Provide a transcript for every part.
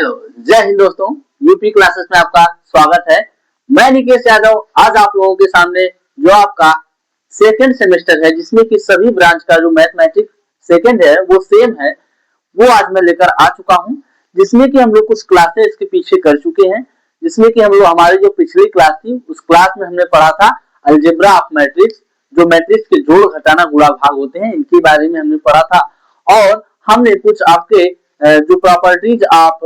Hello, जय हिंद दोस्तों। UP classes में आपका स्वागत है। मैं निकेश यादव आज आप लोगों के सामने जो आपका सेकंड सेमेस्टर है जिसमें कि सभी ब्रांच का जो मैथमेटिक्स सेकंड है वो सेम है, वो आज मैं लेकर आ चुका हूं। जिसमें कि हम लोग कुछ क्लासेस इसके पीछे कर चुके हैं, जिसमें कि हम लोग हमारी जो पिछली क्लास थी उस क्लास में हमने पढ़ा था अलजेब्रा ऑफ मैट्रिक्स, जो मैट्रिक्स के जोड़ घटाना गुणा भाग होते हैं इनके बारे में हमने पढ़ा था। और हमने कुछ आपके जो properties of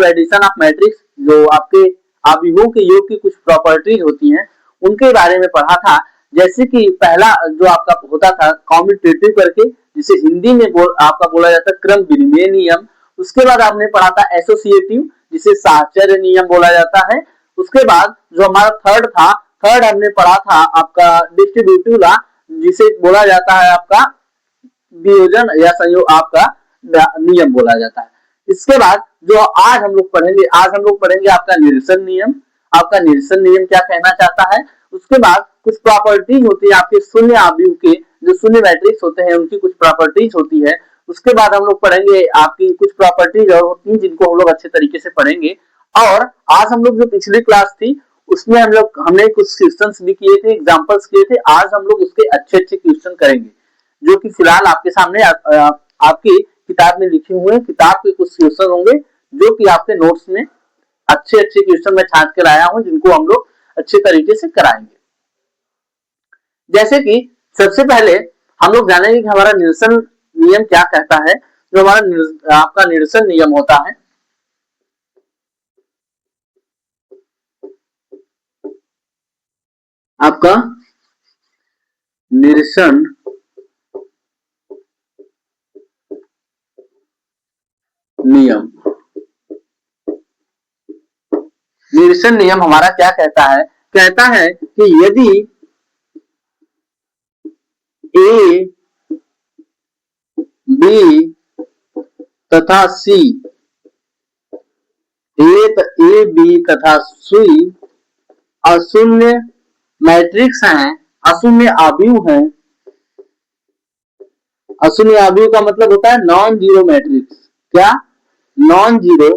addition of matrix, जो आपके अवयवों के योग की कुछ प्रॉपर्टीज होती हैं उनके बारे में पढ़ा था। जैसे कि पहला जो आपका होता था कॉम्यूटेटिव करके, जिसे हिंदी में आपका बोला जाता है क्रम विनिमय नियम। उसके बाद आपने पढ़ा था एसोसिएटिव, जिसे साहचर्य नियम बोला जाता है। उसके बाद जो हमारा थर्ड हमने पढ़ा था आपका डिस्ट्रीब्यूटिव लॉ, जिसे बोला जाता है आपका वियोजन या संयोग आपका नियम बोला जाता है। इसके बाद जो आज हम लोग पढ़ेंगे आपका निरसन नियम। आपका निरसन नियम क्या कहना चाहता है। उसके बाद कुछ प्रॉपर्टीज होती है आपके शून्य आव्यूह के, जो शून्य मैट्रिक्स होते हैं उनकी कुछ प्रॉपर्टीज होती है। उसके बाद हम लोग पढ़ेंगे आपकी कुछ प्रॉपर्टीज और होती है जिनको हम लोग अच्छे तरीके से पढ़ेंगे। और आज हम लोग जो पिछली क्लास थी उसमें हमने कुछ क्वेश्चंस भी किए थे, एग्जांपल्स किए थे। आज हम लोग उसके अच्छे अच्छे क्वेश्चन करेंगे जो कि फिलहाल आपके सामने आपकी किताब में लिखे हुए हैं। किताब के कुछ क्वेश्चन होंगे जो कि आपके नोट्स में अच्छे अच्छे क्वेश्चन मैं छांट कर आया हूं, जिनको हम लोग अच्छे तरीके से कराएंगे। जैसे कि सबसे पहले हम लोग जानेंगे कि हमारा निरसन नियम क्या कहता है। जो हमारा आपका निरसन नियम होता है, आपका निरसन नियम, निरसन नियम हमारा क्या कहता है। कहता है कि यदि ए बी तथा सी, ए बी तथा सी अशून्य मैट्रिक्स हैं, अशून्य आव्यूह हैं। अशून्य आव्यूह का मतलब होता है नॉन जीरो मैट्रिक्स। क्या? नॉन जीरो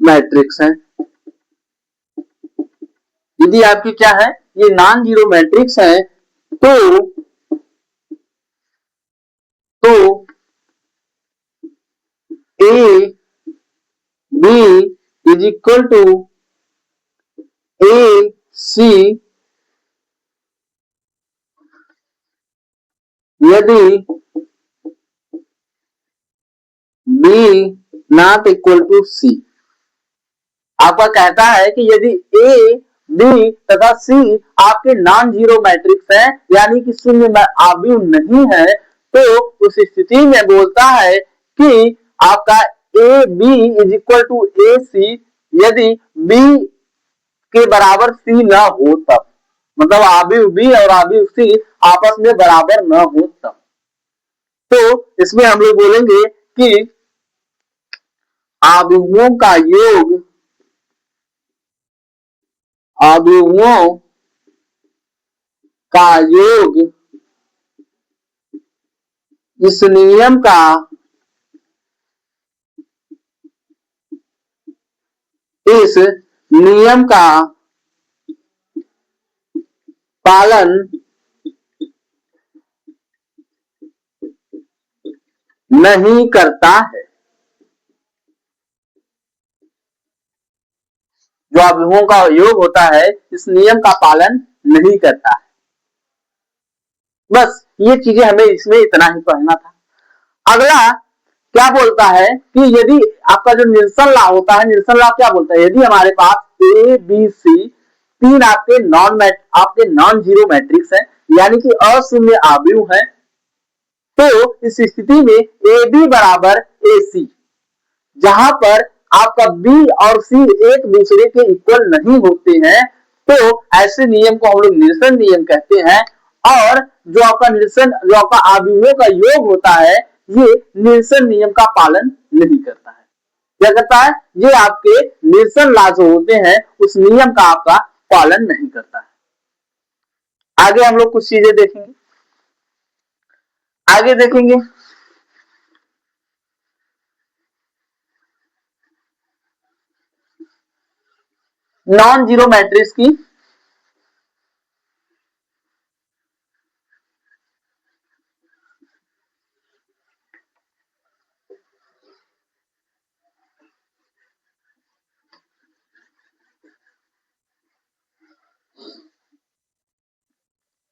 मैट्रिक्स है। यदि आपकी क्या है, ये नॉन जीरो मैट्रिक्स है तो A B is equal to A C यदि B not equal to C. आपका कहता है कि यदि ए बी तथा सी आपके नॉन जीरो मैट्रिक्स है, यानी कि शून्य आव्यूह नहीं है, तो उस स्थिति में बोलता है कि आपका A B is equal to A C यदि बी के बराबर सी न हो तब, मतलब आव्यूह बी और आव्यूह सी आपस में बराबर न हो तब। तो इसमें हम लोग बोलेंगे कि आव्यूहों का योग, आव्यूहों का योग इस नियम का पालन नहीं करता है। जो अवयवों का योग होता है इस नियम का पालन नहीं करता है। बस ये चीजें हमें इसमें इतना ही पढ़ना था। अगला क्या बोलता है कि यदि आपका जो निरसन लॉ होता है, निरसन लॉ क्या बोलता है, यदि हमारे पास ए बी सी तीन आपके नॉन जीरो मैट्रिक्स है, यानी कि अशून्य आव्यूह है, तो इस स्थिति में ए बी बराबर ए सी, जहां पर आपका बी और सी एक दूसरे के इक्वल नहीं होते हैं, तो ऐसे नियम को हम लोग निरसन नियम कहते हैं। और जो आपका आव्यूहों का योग होता है ये निरसन नियम का पालन नहीं करता है। क्या करता है? ये आपके निरसन लॉ जो होते हैं उस नियम का आपका पालन नहीं करता है। आगे हम लोग कुछ चीजें देखेंगे। आगे देखेंगे नॉन जीरो मैट्रिक्स की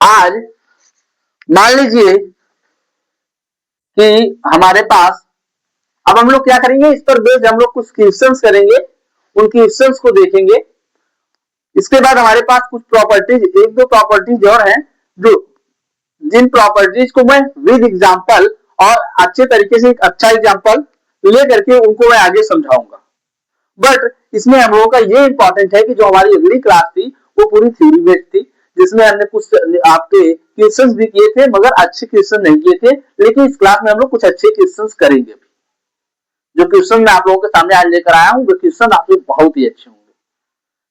आज मान लीजिए कि हमारे पास, अब हम लोग क्या करेंगे, इस पर बेस्ड हम लोग कुछ क्वेश्चंस करेंगे, उन क्वेश्चंस को देखेंगे। इसके बाद हमारे पास कुछ प्रॉपर्टीज, एक दो प्रॉपर्टीज और हैं, जो जिन प्रॉपर्टीज को मैं विद एग्जांपल और अच्छे तरीके से एक अच्छा एग्जांपल लेकर के उनको मैं आगे समझाऊंगा। बट इसमें हम लोगों का ये इंपॉर्टेंट है कि जो हमारी अगली क्लास थी वो पूरी थ्योरी बेस्ड थी, जिसमें हमने कुछ आपके क्वेश्चंस भी किए थे, मगर अच्छे क्वेश्चन नहीं किए थे। लेकिन इस क्लास में हम लोग कुछ अच्छे क्वेश्चंस करेंगे। जो क्वेश्चन मैं आप लोगों के सामने आज लेकर आया हूँ, वो क्वेश्चन आपके बहुत ही अच्छे होंगे,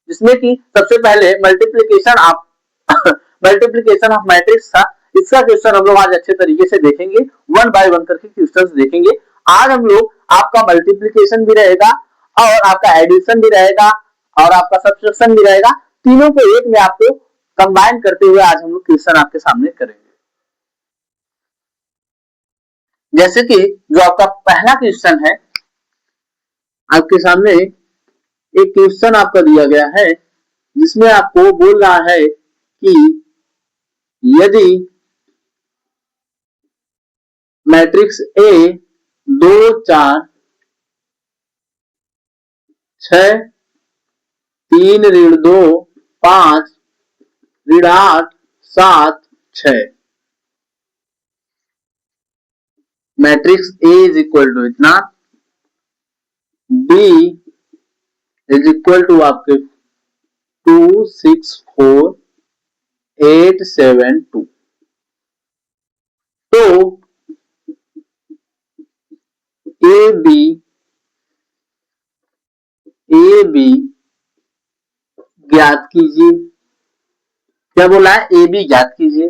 जिसमें कि सबसे पहले मल्टीप्लीकेशन ऑफ मैट्रिक्स था। इसका क्वेश्चन हम लोग आज अच्छे तरीके से देखेंगे, वन बाय वन करके क्वेश्चंस देखेंगे। आज हम लोग आपका मल्टीप्लीकेशन भी रहेगा और आपका एडिशन भी रहेगा और आपका सब्ट्रैक्शन भी रहेगा, तीनों को एक में आपको कंबाइन करते हुए आज हम लोग क्वेश्चन आपके सामने करेंगे। जैसे कि जो आपका पहला क्वेश्चन है, आपके सामने एक क्वेश्चन आपका दिया गया है, जिसमें आपको बोल रहा है कि यदि मैट्रिक्स ए 2 4 6 3 ऋण 2 5 ऋण 8 7 6, matrix A is equal to इतना, बी इज इक्वल टू आपके 2 6 4 8 7 2, तो ए बी ज्ञात कीजिए। क्या बोला है? ए बी ज्ञात कीजिए।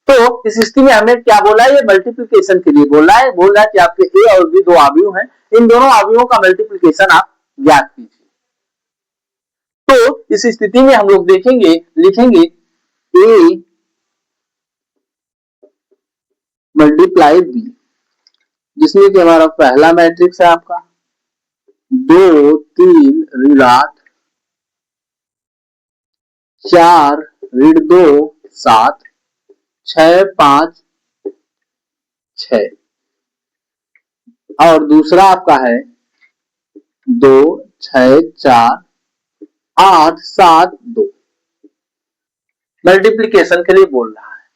तो इस स्थिति में हमें क्या बोला है? ये मल्टीप्लिकेशन के लिए बोल रहा है कि आपके ए और बी दो अवयव हैं, इन दोनों अवयवों का मल्टीप्लिकेशन आप ज्ञात कीजिए। तो इस स्थिति में हम लोग देखेंगे, लिखेंगे ए मल्टीप्लाई बी, जिसमें कि हमारा पहला मैट्रिक्स है आपका 2 3 ऋण 8 4 ऋण 2 7 6 5 6, और दूसरा आपका है 2 6 4 8 7 2, मल्टीप्लिकेशन के लिए बोल रहा है।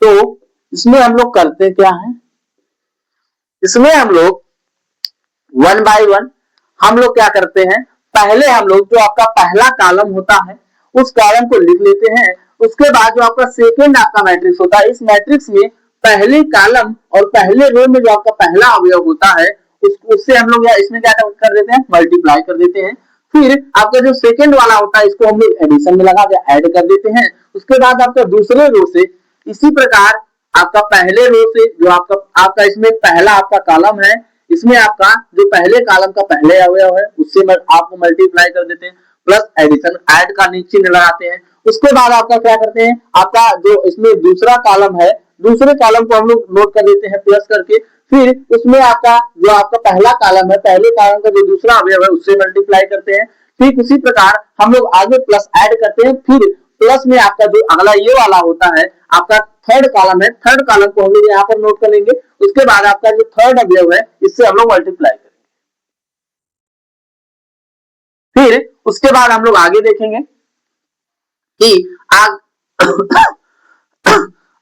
तो इसमें हम लोग करते क्या है, इसमें हम लोग वन बाय वन हम लोग क्या करते हैं, पहले हम लोग जो आपका पहला कॉलम होता है उस कॉलम को लिख लेते हैं। उसके बाद जो आपका सेकेंड आपका मैट्रिक्स होता है, इस मैट्रिक्स में पहले कॉलम और पहले रो में जो आपका पहला अवयव होता है उससे हम लोग इसमें क्या कर देते हैं, मल्टीप्लाई कर देते हैं। फिर आपका जो सेकेंड वाला होता है इसको हम लोग एडिशन में लगा के ऐड कर देते हैं। उसके बाद आपका दूसरे रो से इसी प्रकार आपका पहले रो से जो आपका इसमें पहला आपका कॉलम है, इसमें आपका जो पहले कॉलम का पहले अवयव है उससे आपको मल्टीप्लाई कर देते हैं, प्लस एडिशन ऐड का चिन्ह लगाते हैं। उसके बाद आपका क्या करते हैं, आपका जो इसमें दूसरा कॉलम है, दूसरे कॉलम को हम लोग नोट कर देते हैं प्लस करके। फिर उसमें आपका जो आपका पहला कॉलम है, पहले कॉलम का जो दूसरा अवयव है उससे मल्टीप्लाई करते हैं। ठीक उसी प्रकार हम लोग आगे प्लस ऐड करते हैं। फिर प्लस में आपका जो अगला ये वाला होता है आपका थर्ड कॉलम है, थर्ड कॉलम को हम लोग यहाँ पर नोट कर लेंगे। उसके बाद आपका जो थर्ड अवयव है इससे हम लोग मल्टीप्लाई करेंगे। फिर उसके बाद हम लोग आगे देखेंगे कि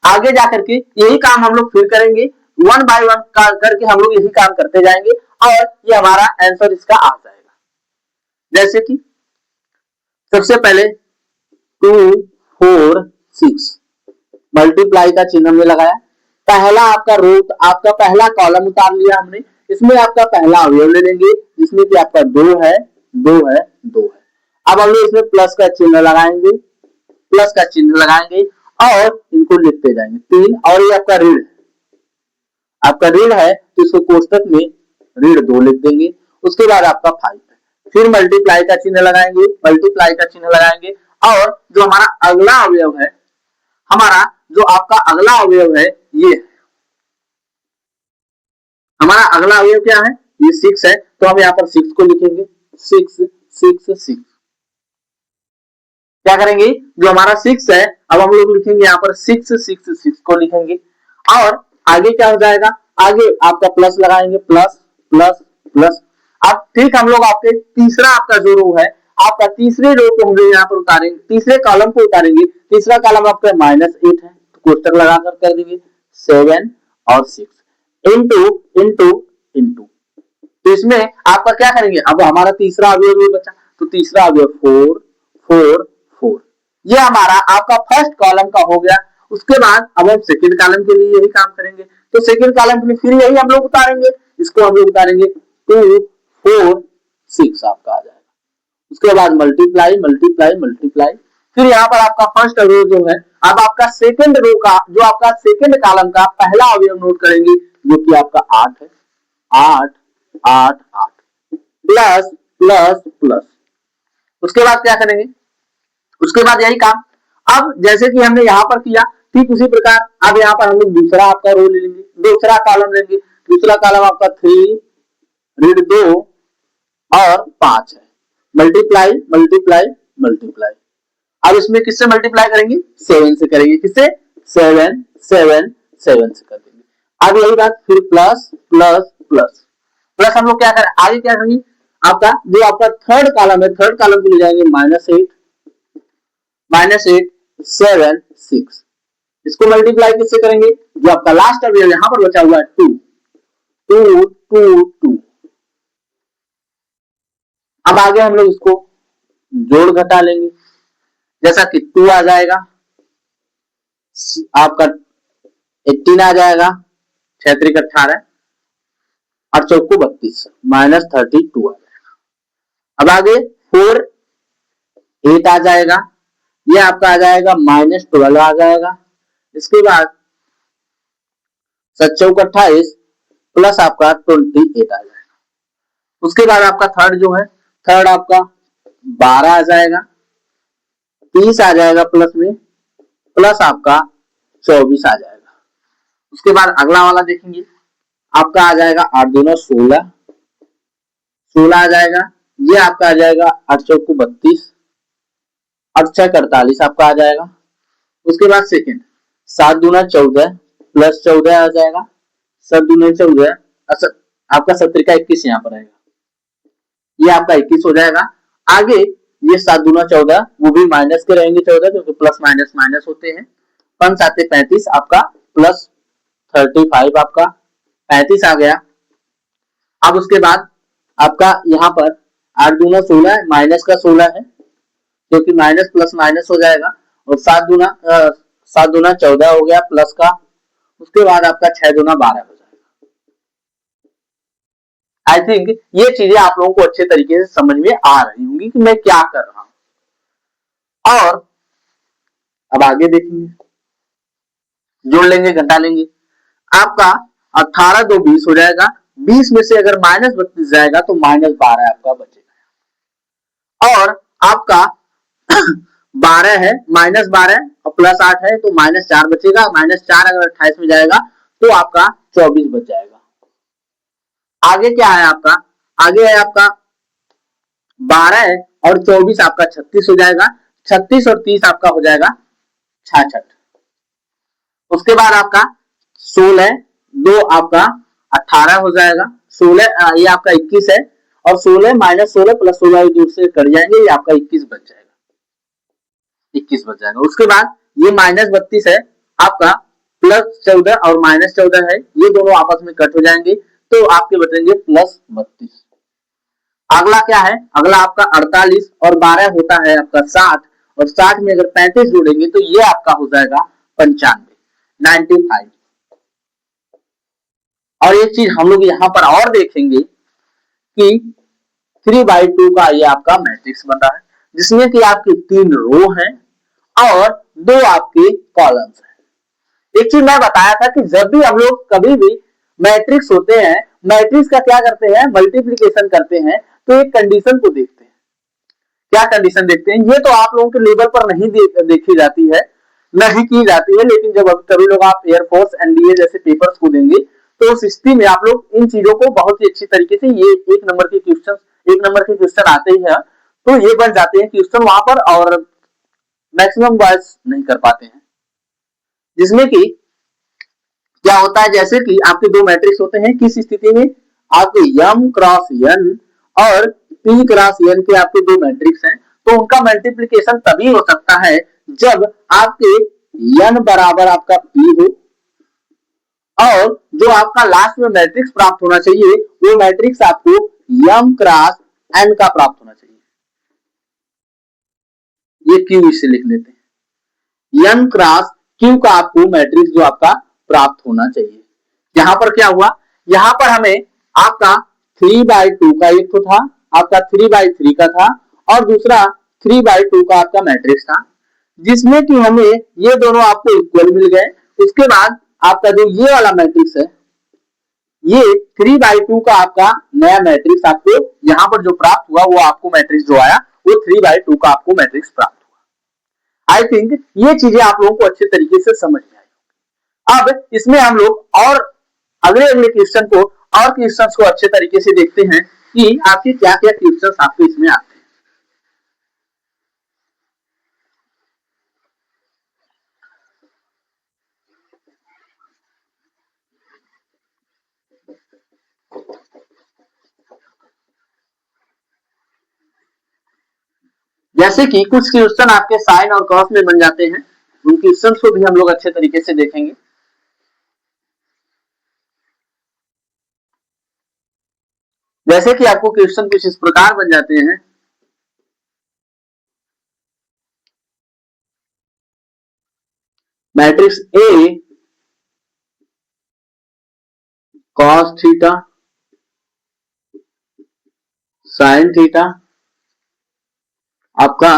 आगे जाकर के यही काम हम लोग फिर करेंगे, वन बाय वन करके हम लोग यही काम करते जाएंगे और ये हमारा आंसर इसका आ जाएगा। जैसे कि सबसे पहले 2 4 6 मल्टीप्लाई का चिन्ह हमने लगाया, पहला आपका रो आपका पहला कॉलम उतार लिया हमने, इसमें आपका पहला अवयव ले लेंगे जिसमें कि आपका 2 है 2 है 2 है। अब हम लोग इसमें प्लस का चिन्ह लगाएंगे, प्लस का चिन्ह लगाएंगे और इनको लिखते जाएंगे 3, और ये आपका ऋण, आपका ऋण है तो इसको कोष्टक में ऋण 2 लिख देंगे। उसके बाद आपका 5 है, फिर मल्टीप्लाई का चिन्ह लगाएंगे, मल्टीप्लाई का चिन्ह लगाएंगे, और जो हमारा अगला अवयव है, हमारा जो आपका अगला अवयव है ये हमारा अगला अवयव क्या है, ये 6 है, तो हम यहाँ पर 6 को लिखेंगे, 6 6 6। क्या करेंगे, जो हमारा 6 है अब हम लोग लिखेंगे यहाँ पर 6 6 6 को लिखेंगे, और आगे क्या हो जाएगा, आगे आपका प्लस लगाएंगे, प्लस प्लस प्लस। अब ठीक हम लोग आपके तीसरा आपका जो रो है, आपका तीसरे रो को हम लोग यहाँ पर उतारेंगे, तीसरे कॉलम को उतारेंगे, तीसरा कॉलम आपका -8 है, तो कोष्टक लगाकर कर देंगे 7 और 6 इंटू इंटू इंटू। तो इसमें आपका क्या करेंगे, अब हमारा तीसरा अवयव भी बचा, तो तीसरा अवयव 4 4 4, ये हमारा आपका फर्स्ट कॉलम का हो गया। उसके बाद अब हम सेकंड कॉलम के लिए यही काम करेंगे, तो सेकंड कॉलम के लिए फिर यही हम लोग उतारेंगे, इसको हम लोग उतारेंगे 2 4 6 आपका आ जाएगा। उसके बाद मल्टीप्लाई मल्टीप्लाई मल्टीप्लाई, फिर यहाँ पर आपका फर्स्ट रो जो है, अब आपका सेकंड रो का जो आपका सेकंड कॉलम का पहला अवयव नोट करेंगे, जो कि आपका 8 है, 8 8 8 प्लस प्लस प्लस। उसके बाद क्या करेंगे, उसके बाद यही काम, अब जैसे कि हमने यहाँ पर किया ठीक उसी प्रकार अब यहाँ पर हम लोग दूसरा आपका रो ले लेंगे, दूसरा कॉलम लेंगे, दूसरा कॉलम आपका 3 ऋण 2 और 5 है, मल्टीप्लाई मल्टीप्लाई मल्टीप्लाई। अब इसमें किससे मल्टीप्लाई करेंगे, 7 से करेंगे, किससे 7 7 7 से कर देंगे। अब यही बात फिर प्लस प्लस प्लस प्लस, हम लोग क्या करें आगे क्या करेंगे, आपका जो आपका थर्ड कॉलम है, थर्ड कॉलम को ले जाएंगे -8 7 6, इसको मल्टीप्लाई किससे करेंगे, जो आपका लास्ट अवयव यहाँ पर बचा हुआ है 2 2 2 2। अब आगे हम लोग इसको जोड़ घटा लेंगे, जैसा कि 2 आ जाएगा, आपका 18 आ जाएगा, 6 3 18 और 4 32 -32 आ जाएगा। अब आगे 4 8 आ जाएगा, ये आपका आ जाएगा -12 आ जाएगा। इसके बाद 7 4 28 प्लस आपका 28 आ जाएगा। उसके बाद आपका थर्ड जो है, थर्ड आपका 12 आ जाएगा, 30 आ जाएगा प्लस में, प्लस आपका 24 आ जाएगा। उसके बाद अगला वाला देखेंगे, आपका आ जाएगा 8 दूना 16 16 आ जाएगा, ये आपका आ जाएगा 8 4 32 और 6 48 आपका आ जाएगा। उसके बाद सेकंड 7 दूना 14 प्लस 14 आ जाएगा, 7 दूना 14 आपका 17 का 21 यहाँ पर आएगा, ये आपका 21 हो जाएगा। आगे ये 7 दूना 14 वो भी माइनस के रहेंगे 14, क्योंकि प्लस माइनस माइनस होते हैं, 5 7 35 आपका प्लस 35 आपका 35 आ गया। अब उसके बाद आपका यहाँ पर 8 दूना 16 माइनस का 16 है, क्योंकि माइनस प्लस माइनस हो जाएगा, और 7 दूना 14 हो गया प्लस का। उसके बाद आपका 6 दूना 12 हो जाएगा। आई थिंक ये चीजें आप लोगों को अच्छे तरीके से समझ में आ रही होंगी कि मैं क्या कर रहा हूं। और अब आगे देखेंगे, जोड़ लेंगे घटा लेंगे, आपका 18 2 20 हो जाएगा, 20 में से अगर -32 जाएगा तो -12 आपका बचेगा, और आपका 12 है, -12 और प्लस 8 है तो -4 बचेगा, -4 अगर 28 में जाएगा तो आपका 24 बच जाएगा। आगे क्या है आपका, आगे है आपका 12 और 24 आपका 36 हो जाएगा, 36 और 30 आपका हो जाएगा 66। उसके बाद आपका 16 2 आपका 18 हो जाएगा, 16 ये आपका 21 है, और 16 -16 प्लस 16 दूर से कट जाएंगे, ये आपका 21 बच जाएगा, 21 बच जाएगा। उसके बाद ये -32 है आपका, प्लस 14 और -14 है, ये दोनों आपस में कट हो जाएंगे, तो आपके बचेंगे +32। अगला क्या है, अगला आपका 48 और 12 होता है आपका 60, और 60 में अगर 35 जोड़ेंगे तो ये आपका हो जाएगा 95। और एक चीज हम लोग यहाँ पर और देखेंगे कि 3/2 का ये आपका मैट्रिक्स बना है, जिसमें कि आपकी 3 रो हैं और 2 आपके कॉलम्स हैं। एक चीज मैं बताया था कि जब भी हम लोग कभी भी मैट्रिक्स होते हैं, मैट्रिक्स का क्या करते हैं, मल्टीप्लीकेशन करते हैं, तो एक कंडीशन को देखते हैं। क्या कंडीशन देखते हैं? ये तो आप लोगों के लेवल पर नहीं देखी जाती है, नहीं की जाती है, लेकिन जब कभी लोग आप एयरफोर्स एनडीए जैसे पेपर्स को देंगे तो उस स्थिति में आप लोग इन चीजों को बहुत ही अच्छी तरीके से, ये एक नंबर के क्वेश्चन आते ही है तो ये बन जाते हैं क्वेश्चन वहां पर, और मैक्सिमम बॉयज नहीं कर पाते हैं। जिसमें कि क्या होता है, जैसे कि आपके दो मैट्रिक्स होते हैं, किस स्थिति में? आपके m क्रॉस n और p क्रॉस n के आपके दो मैट्रिक्स हैं, तो उनका मल्टीप्लीकेशन तभी हो सकता है जब आपके n बराबर आपका p हो और जो आपका लास्ट में मैट्रिक्स प्राप्त होना चाहिए वो मैट्रिक्स आपको m क्रॉस n का प्राप्त होना चाहिए। ये q इसे लिख लेते हैं, n क्रॉस q का आपको मैट्रिक्स जो आपका प्राप्त होना चाहिए। यहां पर क्या हुआ, यहां पर हमें आपका 3/2 का एक तो था, आपका 3/3 का था और दूसरा 3/2 का आपका मैट्रिक्स था, जिसमें कि हमें ये दोनों आपको इक्वल मिल गए। उसके बाद आपका जो ये वाला मैट्रिक्स है, ये 3/2 का आपका नया मैट्रिक्स आपको यहां पर जो प्राप्त हुआ वो आपको मैट्रिक्स जो आया वो 3/2 का आपको मैट्रिक्स प्राप्त हुआ। आई थिंक ये चीजें आप लोगों को अच्छे तरीके से समझ में आई। अब इसमें हम लोग और अगले क्वेश्चन को और क्वेश्चंस को अच्छे तरीके से देखते हैं कि आपके क्या क्या क्वेश्चंस आपके इसमें आते हैं। जैसे कि कुछ क्वेश्चन आपके साइन और कॉस में बन जाते हैं, उन क्वेश्चंस को भी हम लोग अच्छे तरीके से देखेंगे। जैसे कि आपको क्वेश्चन कुछ इस प्रकार बन जाते हैं, matrix A cos theta sin theta आपका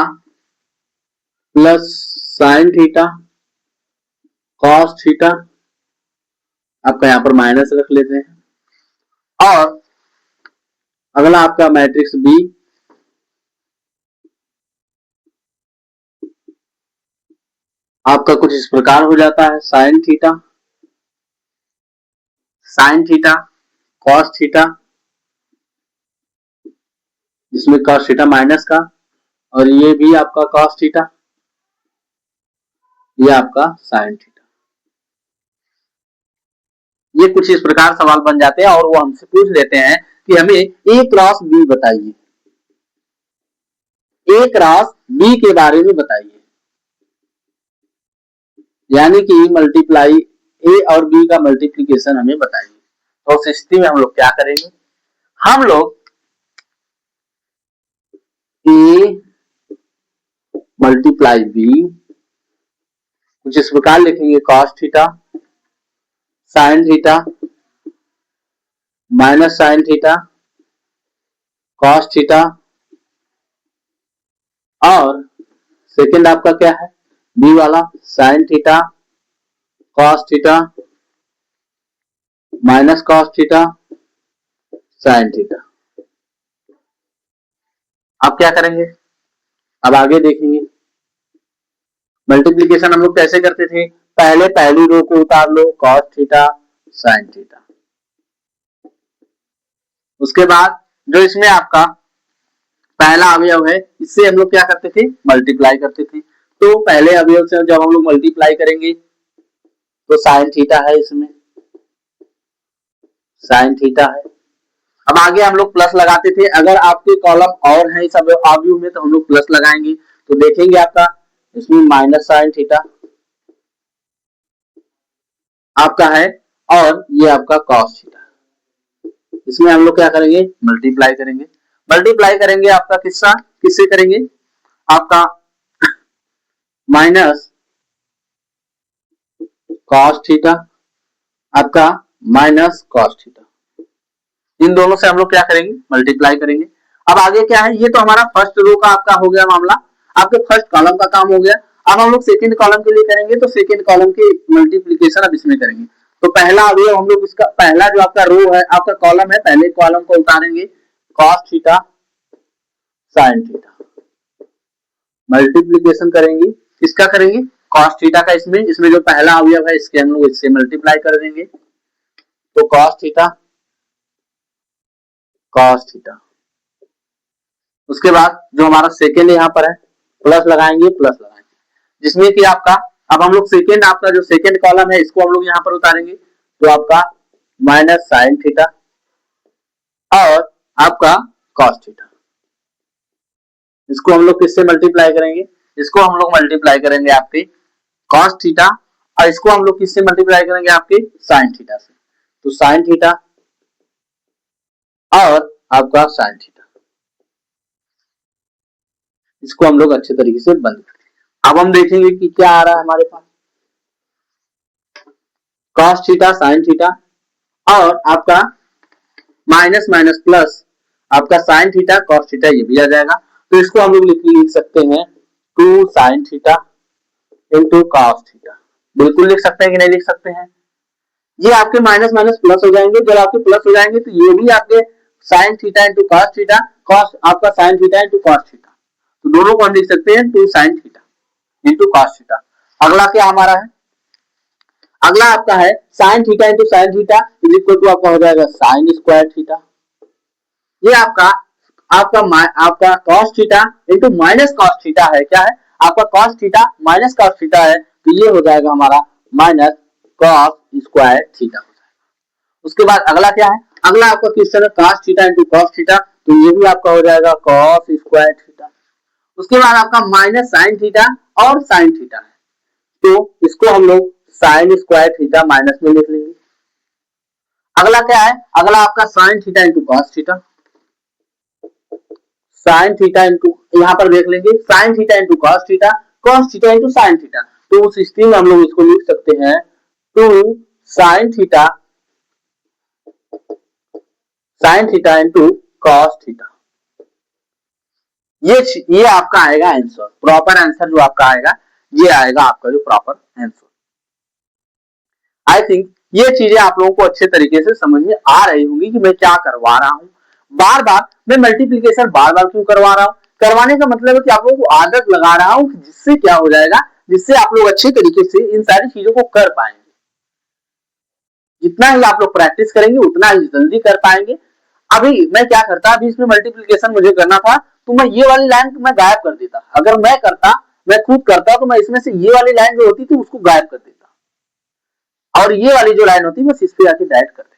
plus sin theta cos theta, आपका यहां पर माइनस रख लेते हैं। और अगला आपका मैट्रिक्स बी आपका कुछ इस प्रकार हो जाता है, साइन थीटा कॉस थीटा, जिसमें कॉस थीटा माइनस का, और ये भी आपका कॉस थीटा, ये आपका साइन थीटा। ये कुछ इस प्रकार सवाल बन जाते हैं और वो हमसे पूछ लेते हैं कि हमें ए क्रॉस बी बताइए, ए क्रॉस बी के बारे में बताइए, यानी कि मल्टीप्लाई ए और बी का मल्टीप्लीकेशन हमें बताइए। तो उस स्थिति में हम लोग क्या करेंगे, हम लोग ए मल्टीप्लाई बी कुछ इस प्रकार लिखेंगे, cos theta sin theta minus sign theta cos theta, और सेकंड आपका क्या है बी वाला, sign theta cos theta minus cos theta sin theta. अब क्या करेंगे, अब आगे देखेंगे मल्टीप्लीकेशन हम लोग कैसे करते थे, पहले पहली रो को उतार लो, कॉस थीटा साइन थीटा, उसके बाद जो इसमें आपका पहला अवयव है इससे हम लोग क्या करते थे, मल्टीप्लाई करते थे। तो पहले अवयव से जब हम लोग मल्टीप्लाई करेंगे तो साइन थीटा है, इसमें साइन थीटा है। अब आगे हम लोग प्लस लगाते थे, अगर आपके कॉलम और है इस अवयव में तो हम लोग प्लस लगाएंगे, तो देखेंगे आपका इसमें माइनस साइन थीटा आपका है और ये आपका कॉस थीटा। इसमें हम लोग क्या करेंगे, मल्टीप्लाई करेंगे आपका किससे करेंगे, आपका माइनस कॉस थीटा आपका माइनस कॉस थीटा, इन दोनों से हम लोग क्या करेंगे, मल्टीप्लाई करेंगे। अब आगे क्या है, ये तो हमारा फर्स्ट रो का आपका हो गया मामला, आपके फर्स्ट कॉलम का काम हो गया। अब हम लोग सेकंड कॉलम के लिए करेंगे, तो सेकंड कॉलम की मल्टीप्लीकेशन अब इसमें करेंगे। तो पहला अवयव हम लोग इसका, पहला जो आपका रो है आपका कॉलम है, पहले कॉलम को उतारेंगे, cos theta sin theta. Multiplication करेंगे, किसका करेंगे? कॉस थीटा का। इसमें जो पहला अवयव है इसके हम लोग इससे मल्टीप्लाई कर देंगे, तो कॉस थीटा कॉस थीटा। उसके बाद जो हमारा सेकेंड यहाँ पर है प्लस लगाएंगे, जिसमें कि आपका, अब हम लोग सेकेंड, आपका जो सेकेंड कॉलम है इसको हम लोग यहाँ पर उतारेंगे, तो आपका माइनस साइन थीटा और आपका कॉस थीटा। इसको हम लोग किससे मल्टीप्लाई करेंगे? इसको हम लोग मल्टीप्लाई करेंगे आपके कॉस थीटा, और इसको हम लोग किससे मल्टीप्लाई करेंगे? आपके साइन थीटा से। तो साइन थीटा और आपका साइन थीटा, इसको हम लोग अच्छे तरीके से बंद करेंगे। अब हम देखेंगे कि क्या आ रहा है हमारे पास। कॉस थीटा साइन थीटा और आपका माइनस माइनस प्लस आपका साइन थीटा कॉस थीटा, ये भी आ जाएगा। तो इसको हम लोग लिख सकते हैं 2 sin theta into cos theta. बिल्कुल लिख सकते हैं कि नहीं लिख सकते हैं? ये आपके माइनस माइनस प्लस हो जाएंगे। जब आपके प्लस हो जाएंगे तो ये भी आपके sin theta into cos theta, cos आपका sin theta into cos theta, तो दोनों को हम लिख सकते हैं 2 sin theta into cos theta. अगला क्या हमारा है? अगला आपका है sin theta into sin theta is equal to आपका हो जाएगा साइन स्क्वायर थीटा। ये आपका आपका आपका cos theta into minus cos theta है। क्या है? आपका cos theta minus cos theta है, तो ये हो जाएगा हमारा माइनस कॉस स्क्वायर थीटा। उसके बाद अगला क्या है? अगला आपका क्वेश्चन है cos theta into cos theta, तो ये भी आपका हो जाएगा कॉस स्क्वायर थीटा। उसके बाद आपका माइनस साइन थीटा और साइन थीटा है, तो इसको हम लोग साइन स्क्वायर थीटा माइनस में लिख लेंगे। अगला क्या है? अगला आपका sin theta into cos theta, sin theta into, यहां पर देख लेंगे sign theta into cos theta into sin theta, तो उस स्थिति में हम लोग इसको लिख सकते हैं 2 sin theta into cos theta. ये आपका आएगा आंसर, प्रॉपर आंसर जो आपका आएगा, ये आएगा आपका जो प्रॉपर आंसर। आई थिंक ये चीजें आप लोगों को अच्छे तरीके से समझ में आ रही होंगी कि मैं क्या करवा रहा हूं। बार बार मैं मल्टीप्लीकेशन बार बार क्यों करवा रहा हूं? करवाने का मतलब है कि आप लोगों को आदत लगा रहा हूं, जिससे क्या हो जाएगा, जिससे आप लोग अच्छे तरीके से इन सारी चीजों को कर पाएंगे। जितना ही आप लोग प्रैक्टिस करेंगे उतना ही जल्दी कर पाएंगे। अभी मैं क्या करता, अभी इसमें मल्टीप्लीकेशन मुझे करना था, तो मैं ये वाली लाइन मैं गायब कर देता। अगर मैं करता, मैं खुद करता, तो मैं इसमें से ये वाली लाइन जो होती थी उसको गायब कर देता, और ये वाली जो लाइन होती बस इस पे आके डायरेक्ट कर देता।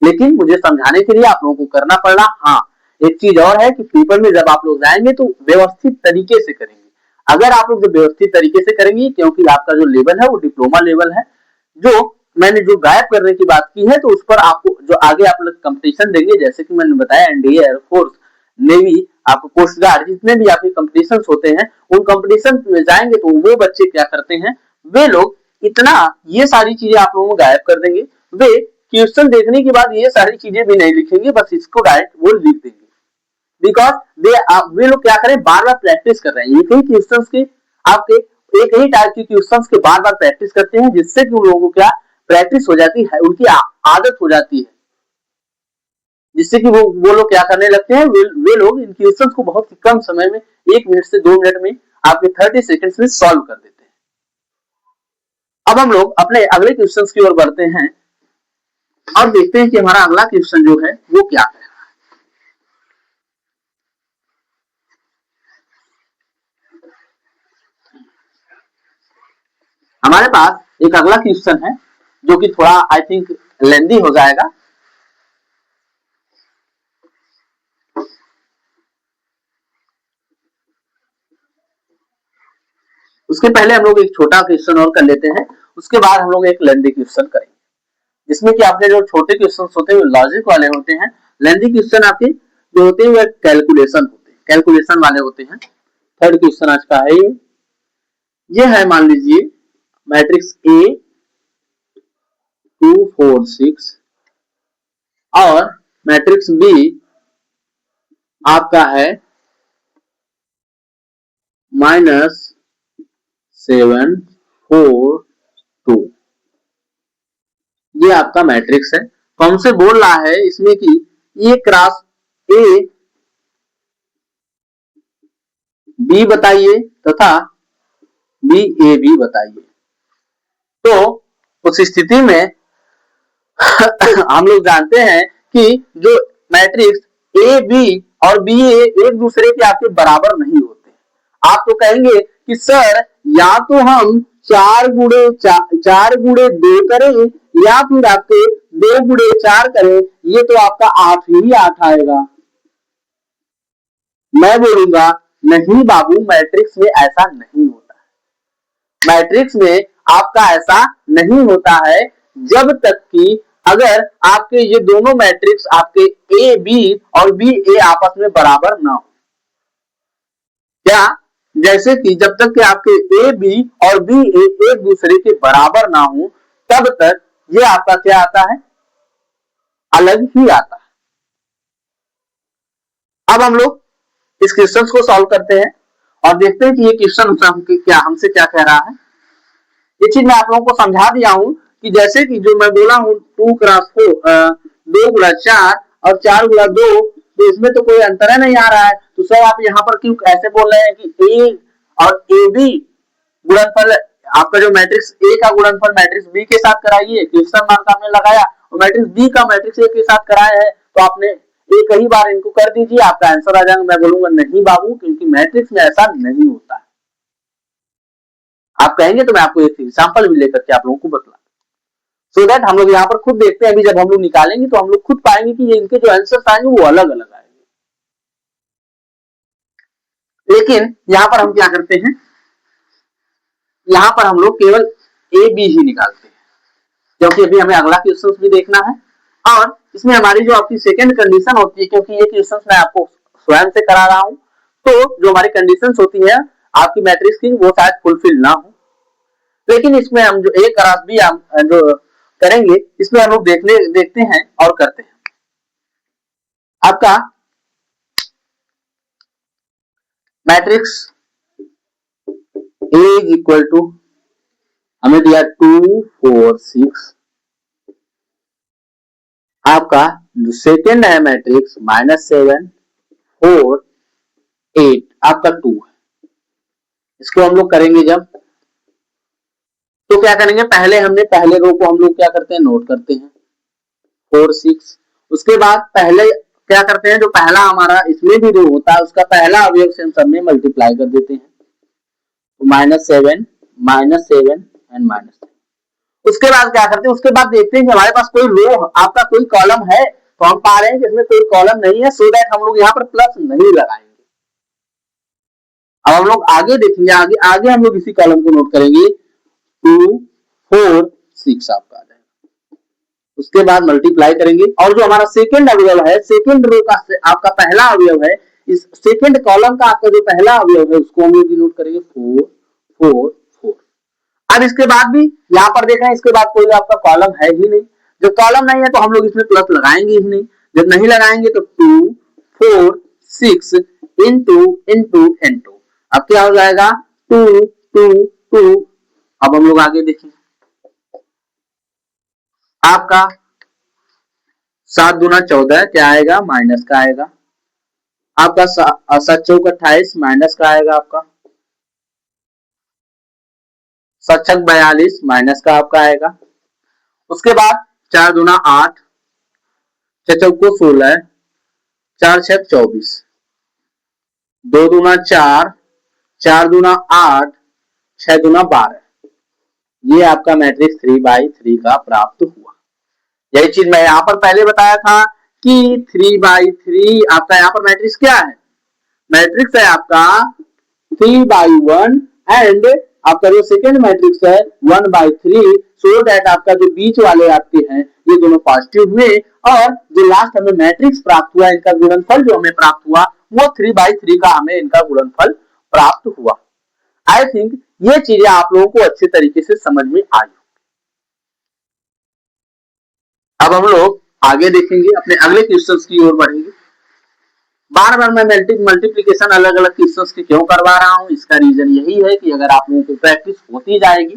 लेकिन मुझे समझाने के लिए आप लोगों को करना पड़ा। हाँ, एक चीज और है कि पेपर में जब आप लोग जाएंगे तो व्यवस्थित तरीके से करेंगे। अगर आप लोग व्यवस्थित तरीके से करेंगे, क्योंकि आपका जो लेवल है वो डिप्लोमा लेवल है, जो मैंने जो गायब करने की बात की है, तो उस पर आपको जो आगे आप लोग कंपटीशन देंगे, जैसे कि मैंने बताया एनडीए, एयरफोर्स, नेवी, आपको कोस्ट गार्ड, जितने भी आपके कंपटीशन होते हैं, उन कंपटीशन में जाएंगे तो वो बच्चे क्या करते हैं, वे लोग इतना ये सारी चीजें आप लोगों को गायब कर देंगे। वे क्वेश्चन देखने के बाद ये सारी चीजें भी नहीं लिखेंगे, बस इसको डायरेक्ट वो लिख देंगे। बिकॉज वे लोग क्या करें, बार बार प्रैक्टिस कर रहे हैं एक ही क्वेश्चन की, आपके एक ही टाइप के क्वेश्चन के बार बार प्रैक्टिस करते हैं, जिससे कि उन लोगों को क्या प्रैक्टिस हो जाती है, उनकी आदत हो जाती है, जिससे कि वो लोग क्या करने लगते हैं, वे लोग इन क्वेश्चंस को बहुत ही कम समय में, 1 मिनट से 2 मिनट में, आपके 30 सेकंड्स में सॉल्व कर देते हैं। अब हम लोग अपने अगले क्वेश्चंस की ओर बढ़ते हैं और देखते हैं कि हमारा अगला क्वेश्चन जो है वो क्या है। हमारे पास एक अगला क्वेश्चन है जो कि थोड़ा आई थिंक लेंदी हो जाएगा। उसके पहले हम लोग एक छोटा क्वेश्चन और कर लेते हैं, उसके बाद हम लोग एक लेंदी क्वेश्चन करेंगे, जिसमें कि आपके जो छोटे क्वेश्चन होते हैं वो लॉजिक वाले होते हैं। लेंदी क्वेश्चन आपके जो होते हैं वो कैलकुलेशन होते हैं, कैलकुलेशन वाले होते हैं। थर्ड क्वेश्चन आज का है ये है, मान लीजिए मैट्रिक्स ए 2 4 6 और मैट्रिक्स बी आपका है -7 4 2। ये आपका मैट्रिक्स है। तो हमसे बोल रहा है इसमें कि ए क्रॉस ए बी बताइए तथा बी ए बी बताइए। तो उस स्थिति में हम लोग जानते हैं कि जो मैट्रिक्स ए बी और बी ए एक दूसरे के आपके बराबर नहीं होते। आप तो कहेंगे कि सर या तो हम 4 गुणे 2 करें या फिर आपके 2 गुणे 4 करें, ये तो आपका 8 ही 8 आएगा। मैं बोलूंगा नहीं बाबू, मैट्रिक्स में ऐसा नहीं होता है। मैट्रिक्स में आपका ऐसा नहीं होता है जब तक कि अगर आपके ये दोनों मैट्रिक्स आपके ए बी और बी ए आपस में बराबर ना हो। क्या? जैसे कि जब तक कि आपके ए बी और बी ए एक दूसरे के बराबर ना हो तब तक ये आपका क्या आता है? अलग ही आता है। अब हम लोग इस क्वेश्चन को सॉल्व करते हैं और देखते हैं कि ये क्वेश्चन हमसे क्या कह रहा है। ये चीज मैं आप लोगों को समझा दिया हूं कि जैसे कि जो मैं बोला हूं 2x4 2x4 और 4x2, तो इसमें तो कोई अंतर नहीं आ रहा है। तो सर आप यहाँ पर क्यों ऐसे बोल रहे हैं कि ए और ए बी गुणनफल, आपका जो मैट्रिक्स ए का गुणनफल मैट्रिक्स बी के साथ कराइए, क्वेश्चन मार्क आपने लगाया, और मैट्रिक्स बी का मैट्रिक्स ए के साथ कराया है, तो आपने एक ही बार इनको कर दीजिए, आपका आंसर आ जाएगा। मैं बोलूंगा नहीं बाबू, क्योंकि मैट्रिक्स में ऐसा नहीं होता है। आप कहेंगे तो मैं आपको एक एग्जाम्पल भी लेकर के आप लोगों को बतला, सो दैट हम लोग यहाँ पर खुद देखते हैं। अभी जब हम लोग निकालेंगे तो हम लोग खुद पाएंगे कि ये इनके जो आंसर आएंगे वो अलग अलग आएंगे। लेकिन यहाँ पर हम क्या करते हैं, यहाँ पर हम लोग केवल ए बी ही निकालते हैं, क्योंकि अभी हमें अगला क्वेश्चन भी देखना है। और इसमें हमारी जो आपकी सेकेंड कंडीशन होती है, क्योंकि ये क्वेश्चन मैं आपको स्वयं से करा रहा हूं, तो जो हमारी कंडीशन होती है आपकी मैट्रिक्स की वो शायद फुलफिल ना हो। लेकिन इसमें हम जो ए क्रॉस बी हम जो करेंगे, इसमें हम लोग देखते हैं और करते हैं। आपका matrix A is equal to, हमें दिया 2 4 6, आपका जो सेकेंड है मैट्रिक्स -7 4 8, आपका 2 है। इसको हम लोग करेंगे जब, तो क्या करेंगे, पहले पहले रो को हम लोग क्या करते हैं, नोट करते हैं 4 6। उसके बाद पहले क्या करते हैं, जो पहला हमारा इसमें भी रो होता है उसका पहला अवयव से हम सब में मल्टीप्लाई कर देते हैं, तो -7 -7 एंड -7। उसके बाद क्या करते हैं, उसके बाद देखते हैं कि हमारे पास कोई रो आपका कोई कॉलम है, तो हम पा रहे हैं कि इसमें कोई कॉलम नहीं है, सो दैट हम लोग यहाँ पर प्लस नहीं लगाएंगे। अब हम लोग आगे देखेंगे, आगे हम लोग इसी कॉलम को नोट करेंगे, 2 4 6 आपका आ जाएगा। उसके बाद मल्टीप्लाई करेंगे, और जो हमारा सेकेंड अवयव है, सेकेंड रो का आपका पहला अवयव है, इस सेकेंड कॉलम का आपका जो पहला अवयव है उसको हम लोग नोट करेंगे 4 4 4। अब इसके बाद भी यहाँ पर देख रहे हैं, इसके बाद कोई आपका कॉलम है ही नहीं। जब कॉलम नहीं है तो हम लोग इसमें प्लस लगाएंगे ही नहीं। जब नहीं लगाएंगे तो 2 4 6 इंटू इंटू इंटू, अब क्या हो जाएगा 2 2 2। अब हम लोग आगे देखें, आपका 7 दूना 14 क्या आएगा, माइनस का आएगा। आपका 7 चौक 28 माइनस का आएगा। आपका 7 छक 42 माइनस का आपका आएगा। उसके बाद 4 दूना 8, 6 चौको 16, 4 छक 24, 2 दूना 4, 4 दूना 8, 6 दूना 12। ये आपका मैट्रिक्स 3/3 का प्राप्त हुआ। यही चीज मैं यहाँ पर पहले बताया था कि 3/3 आपका यहाँ पर मैट्रिक्स क्या है, मैट्रिक्स है आपका 3/1 एंड आपका जो सेकेंड मैट्रिक्स है 1/3, सो दैट आपका जो बीच वाले आपके हैं ये दोनों पॉजिटिव हुए, और जो लास्ट हमें मैट्रिक्स प्राप्त हुआ, इनका गुणनफल जो हमें प्राप्त हुआ वो 3/3 का हमें इनका गुणनफल प्राप्त हुआ। आई थिंक ये चीजें आप लोगों को अच्छे तरीके से समझ में आई। अब हम लोग आगे देखेंगे, अपने अगले क्वेश्चंस की ओर बढ़ेंगे। बार बार मैं मल्टीप्लीकेशन अलग अलग क्वेश्चंस की क्यों करवा रहा हूं, इसका रीजन यही है कि अगर आप लोगों को प्रैक्टिस होती जाएगी,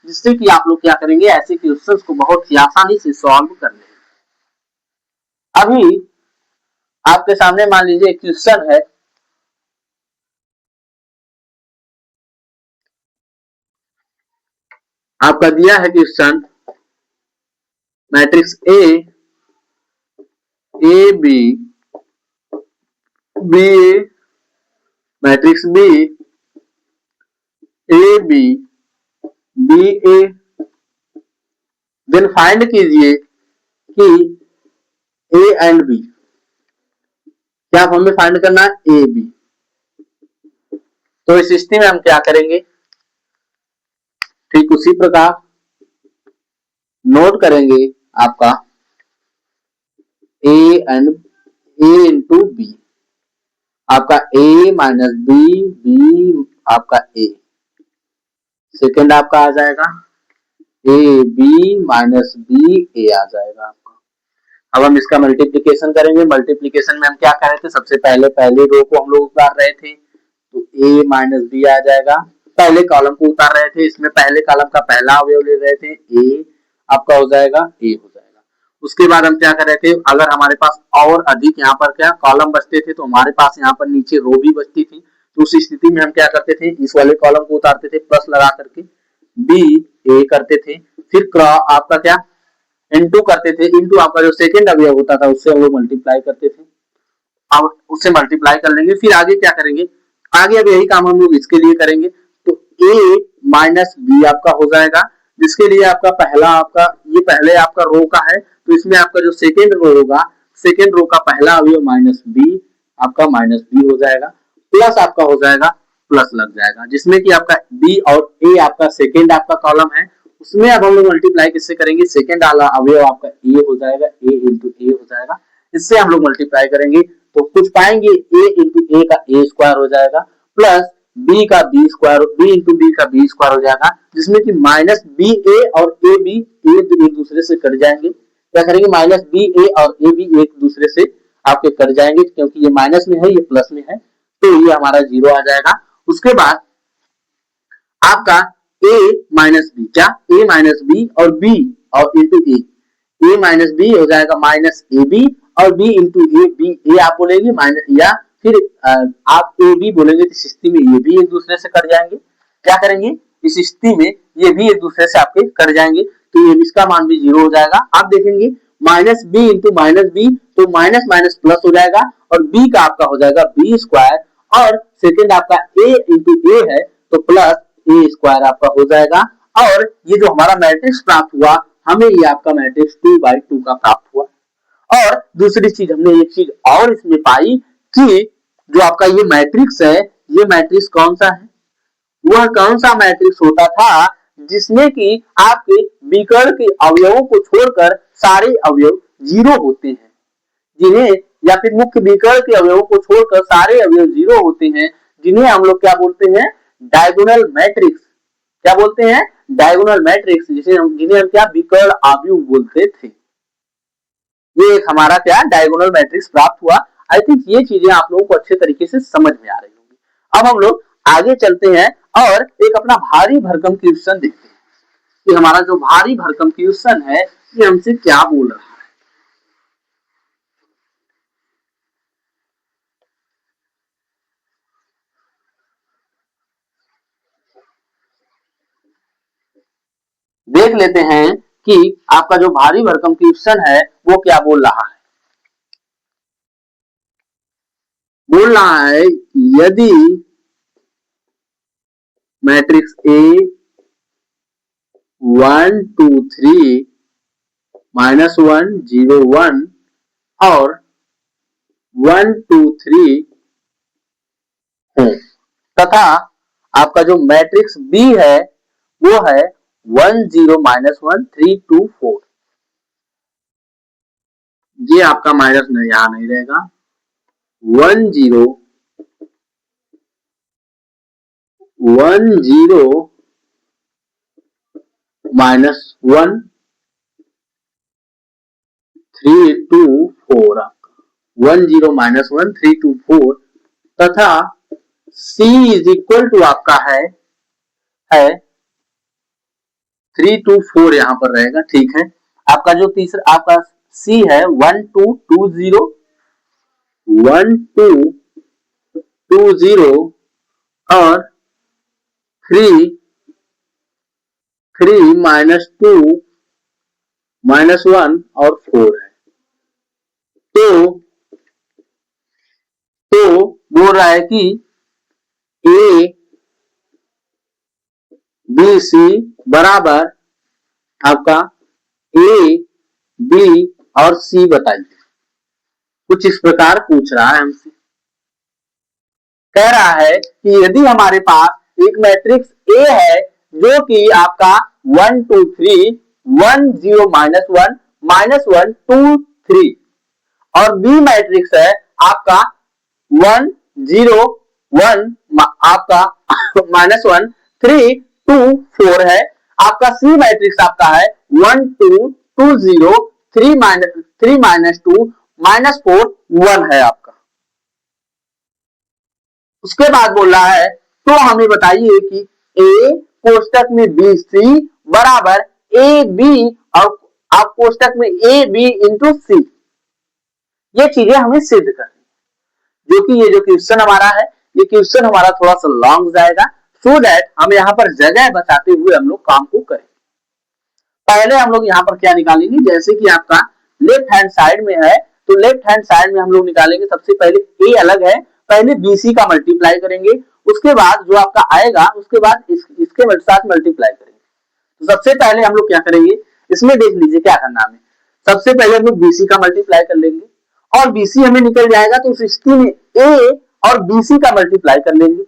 जिससे कि आप लोग क्या करेंगे, ऐसे क्वेश्चंस को बहुत ही आसानी से सॉल्व कर लेंगे। अभी आपके सामने मान लीजिए क्वेश्चन है आपका दिया है question matrix A B B A, matrix B A B B A, then find कीजिए कि ए एंड बी, क्या हमें फाइंड करना है ए बी। तो इस स्थिति में हम क्या करेंगे, ठीक उसी प्रकार नोट करेंगे आपका A and A into B, आपका ए माइनस बी, बी आपका ए, सेकेंड आपका आ जाएगा ए बी माइनस बी ए आ जाएगा आपका। अब हम इसका मल्टीप्लीकेशन करेंगे। मल्टीप्लीकेशन में हम क्या कर रहे थे, सबसे पहले पहले रो को हम लोग उतार रहे थे, तो ए माइनस बी आ जाएगा। पहले कॉलम को उतार रहे थे, इसमें पहले कॉलम का पहला अवयव ले रहे थे, ए आपका हो जाएगा ए हो जाएगा। उसके बाद हम क्या कर रहे थे, अगर हमारे पास और अधिक यहाँ पर क्या कॉलम बचते थे तो हमारे पास यहाँ पर नीचे रो भी बचती थी, तो उस स्थिति में हम क्या करते थे, इस वाले कॉलम को उतारते थे प्लस लगा करके, बी ए करते थे, फिर आपका क्या इनटू करते थे, इनटू आपका जो सेकंड अवयव होता था उससे हम लोग मल्टीप्लाई करते थे। अब उससे मल्टीप्लाई कर लेंगे, फिर आगे क्या करेंगे, आगे अब यही काम हम लोग इसके लिए करेंगे। तो ए माइनस बी आपका हो जाएगा, जिसके लिए आपका पहला आपका ये पहले आपका रो का है, तो इसमें आपका जो सेकेंड रो होगा, सेकेंड रो का पहला अवयव माइनस बी आपका माइनस बी हो जाएगा, प्लस आपका हो जाएगा प्लस लग जाएगा, जिसमें कि आपका बी और ए आपका सेकेंड आपका कॉलम है, उसमें अब हम लोग मल्टीप्लाई किससे करेंगे, सेकेंड वाला अवयव आपका ए हो जाएगा, ए इंटू ए हो जाएगा, इससे हम लोग मल्टीप्लाई करेंगे तो कुछ पाएंगे ए इंटू ए का ए स्क्वायर हो जाएगा, प्लस बी का B square, B into B का बी स्क्वायर हो जाएगा, जिसमें कि माइनस बी ए और ए बी एक दूसरे से कट जाएंगे। क्या करेंगे, माइनस बी ए और ए बी एक दूसरे से आपके कट जाएंगे, क्योंकि ये माइनस में है ये प्लस में है, तो ये हमारा जीरो आ जाएगा। उसके बाद आपका a माइनस बी, क्या a माइनस बी और b और इंटू ए माइनस बी हो जाएगा माइनस ए बी और b इंटू ए, बी ए आप बोलेंगे माइनस, या फिर आप ए बी बोलेंगे, तो इस स्थिति में ये भी एक दूसरे से कट जाएंगे। क्या करेंगे, इस स्थिति में ये भी एक दूसरे से आपके कट जाएंगे, तो ये इसका मान भी जीरो हो जाएगा। आप देखेंगे minus B into minus B, तो माइनस माइनस प्लस हो जाएगा और b का आपका हो जाएगा बी स्क्वायर, और सेकेंड आपका a इंटू ए है तो प्लस ए स्क्वायर आपका हो जाएगा, और ये जो हमारा मैट्रिक्स प्राप्त हुआ हमें ये आपका मैट्रिक्स 2/2 का प्राप्त हुआ। और दूसरी चीज हमने एक चीज और इसमें पाई कि जो आपका ये मैट्रिक्स है, ये मैट्रिक्स कौन सा है, वह कौन सा मैट्रिक्स होता था जिसमें कि आपके विकर्ण के अवयवों को छोड़कर सारे अवयव जीरो होते हैं, जिन्हें या फिर मुख्य विकर्ण के अवयवों को छोड़कर सारे अवयव जीरो होते हैं, जिन्हें हम लोग क्या बोलते हैं, डायगोनल मैट्रिक्स। क्या बोलते हैं, डायगोनल मैट्रिक्स, जिन्हें हम क्या विकर्ण अवयव बोलते थे। ये एक हमारा क्या डायगोनल मैट्रिक्स प्राप्त हुआ। आई थिंक ये चीजें आप लोगों को अच्छे तरीके से समझ में आ रही होंगी। अब हम लोग आगे चलते हैं और एक अपना भारी भरकम क्वेश्चन देखते हैं कि हमारा जो भारी भरकम क्वेश्चन है ये हमसे क्या बोल रहा है। देख लेते हैं कि आपका जो भारी भरकम क्वेश्चन है वो क्या बोल रहा है। बोल रहा है यदि मैट्रिक्स ए 1 2 3 -1 0 1 और 1 2 3 हो, तथा आपका जो मैट्रिक्स बी है वो है 1 0 -1 3 2 4। ये आपका माइनस नहीं, यहां नहीं रहेगा, 1 0 1 0 -1 3 2 4, आपका 1 0 -1 3 2 4, तथा c इज इक्वल टू आपका है 3 2 4 यहां पर रहेगा। ठीक है, आपका जो तीसरा आपका c है 1 2 2 0 1 2 2 0 और 3 3 -2 -1 और 4 है। तो बोल रहा है कि ए बी सी बराबर आपका ए बी और सी बताइए। कुछ इस प्रकार पूछ रहा है हमसे। कह रहा है कि यदि हमारे पास एक मैट्रिक्स ए है जो कि आपका 1 2 3 1 0 -1 -1 2 3 और बी मैट्रिक्स है आपका 1 0 1 आपका -1 3 2 4 है। आपका सी मैट्रिक्स आपका है 1 2 2 0 3 -2 -4 1 है आपका। उसके बाद बोल रहा है तो हमें बताइए कि ए कोष्टक में बी सी बराबर ए बी और आप कोष्टक में ए बी इंटू सी, ये चीजें हमें सिद्ध करनी, जो कि ये जो क्वेश्चन हमारा है ये क्वेश्चन हमारा थोड़ा सा लॉन्ग जाएगा, सो दैट हम यहाँ पर जगह बचाते हुए हम लोग काम को करें। पहले हम लोग यहाँ पर क्या निकालेंगे, जैसे कि आपका लेफ्ट हैंड साइड में है तो लेफ्ट हैंड साइड में हम लोग निकालेंगे। सबसे पहले ए अलग है, पहले बीसी का मल्टीप्लाई करेंगे, उसके बाद जो आपका आएगा उसके बाद इसके साथ मल्टीप्लाई करेंगे। तो सबसे पहले हम लोग क्या करेंगे, इसमें देख लीजिए क्या करना है। सबसे पहले हम लोग बीसी का मल्टीप्लाई कर लेंगे और बीसी हमें निकल जाएगा तो उस स्थिति में ए और बीसी का मल्टीप्लाई कर लेंगे।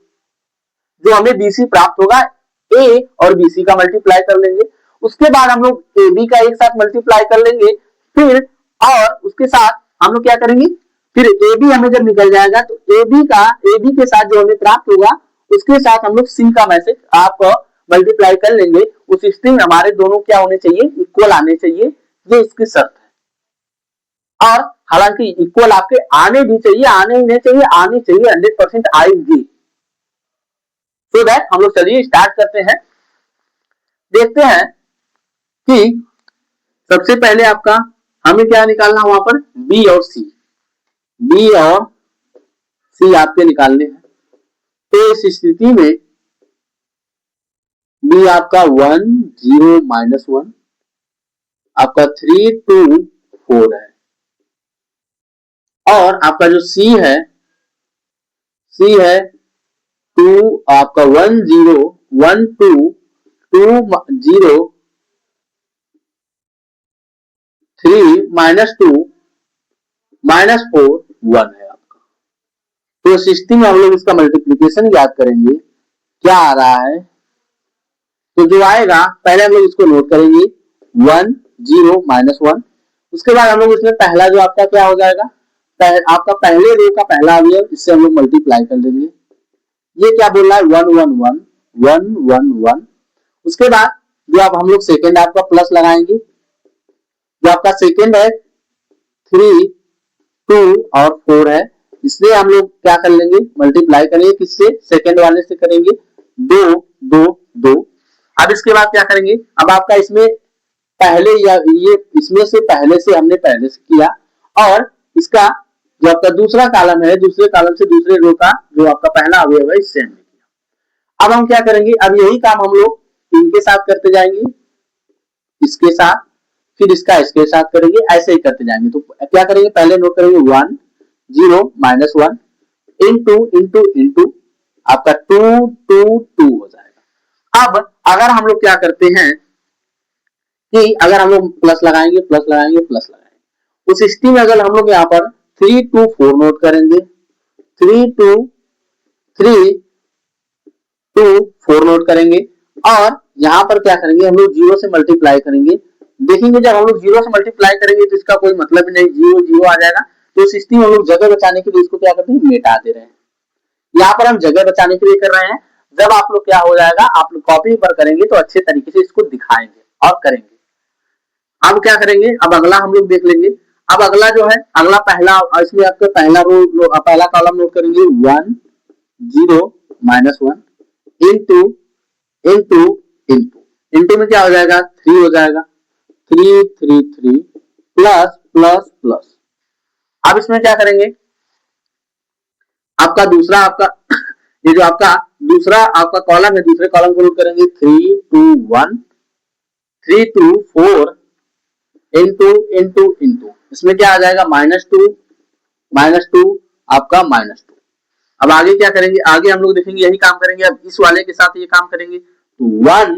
जो हमें बीसी प्राप्त होगा ए और बीसी का मल्टीप्लाई कर लेंगे। उसके बाद हम लोग ए बी का एक साथ मल्टीप्लाई कर लेंगे, फिर और उसके साथ हम लोग क्या करेंगे, फिर ए बी हमें जब निकल जाएगा तो ए बी के साथ जो हमें प्राप्त होगा उसके साथ हम लोग सी का मैसेज आप मल्टीप्लाई कर लेंगे। उस स्थिति में हमारे दोनों क्या होने चाहिए, इक्वल आने चाहिए, ये इसकी शर्त है। और हालांकि इक्वल आपके आने भी चाहिए, आने ही नहीं चाहिए, आनी चाहिए, 100% आएगी। सो दैट हम लोग चलिए स्टार्ट करते हैं। देखते हैं कि सबसे पहले आपका हमें क्या निकालना वहां पर, बी और सी, बी और सी आपके निकालने हैं। तो इस स्थिति में बी आपका 1 0 -1 आपका 3 2 4 है और आपका जो सी है 2 आपका 1 0 1 2 2 0 3 -2 -4 1 है आपका। तो सिस्टम में हम लोग इसका मल्टीप्लीकेशन याद करेंगे, क्या आ रहा है, तो जो आएगा पहले हम लोग इसको नोट करेंगे 1 0 -1। उसके बाद हम लोग इसमें पहला जो आपका क्या हो जाएगा, आपका पहले रो का पहला अवयव, इससे हम लोग मल्टीप्लाई कर देंगे। ये क्या बोल रहा है, 1 1 1 1 1 1। उसके बाद जो आप हम लोग सेकेंड आपका प्लस लगाएंगे, जो आपका सेकेंड है 3 2 और 4 है, इसलिए हम लोग क्या कर लेंगे, मल्टीप्लाई करेंगे, किससे, सेकेंड वाले से करेंगे, 2 2 2। अब इसके बाद क्या करेंगे, अब आपका इसमें पहले या ये इसमें से पहले से हमने पहले से किया और इसका जो आपका दूसरा कॉलम है, दूसरे कॉलम से दूसरे रो का जो आपका पहला अवयव है इससे हमने किया। अब हम क्या करेंगे, अब यही काम हम लोग इनके साथ करते जाएंगे, इसके साथ, फिर इसका इसके साथ करेंगे, ऐसे ही करते जाएंगे। तो क्या करेंगे, पहले नोट करेंगे 1 0 -1 इंटू इंटू इंटू आपका 2 2 2 हो जाएगा। अब अगर हम लोग क्या करते हैं कि अगर हम लोग प्लस लगाएंगे प्लस लगाएंगे प्लस लगाएंगे, उस स्थिति में अगर हम लोग यहाँ पर 3 2 4 नोट करेंगे, 3 2 3 2 4 नोट करेंगे और यहाँ पर क्या करेंगे, हम लोग जीरो से मल्टीप्लाई करेंगे। देखेंगे जब हम लोग जीरो से मल्टीप्लाई करेंगे तो इसका कोई मतलब नहीं, जीरो जीरो आ जाएगा। तो इस स्थिति में हम लोग जगह बचाने के लिए इसको क्या करते हैं, मिटा दे रहे हैं। यहाँ पर हम जगह बचाने के लिए कर रहे हैं। जब आप लोग क्या हो जाएगा, आप लोग कॉपी पर करेंगे तो अच्छे तरीके से इसको दिखाएंगे और करेंगे। अब क्या करेंगे, अब अगला हम लोग देख लेंगे। अब अगला जो है, अगला पहला, इसमें आपका पहला रो पहला कॉलम नोट करेंगे 1 0 -1 इंटू इंटू इंटू इंटू में क्या हो जाएगा, 3 हो जाएगा, 3 3 3 प्लस प्लस प्लस। अब इसमें क्या करेंगे, आपका दूसरा आपका ये जो आपका दूसरा आपका कॉलम है, दूसरे कॉलम को नोट करेंगे 3 2 1 3 to 4 इंटू इंटू इंटू, इसमें क्या आ जाएगा -2 आपका -2। अब आगे क्या करेंगे, आगे हम लोग देखेंगे यही काम करेंगे। अब इस वाले के साथ ये काम करेंगे तो 1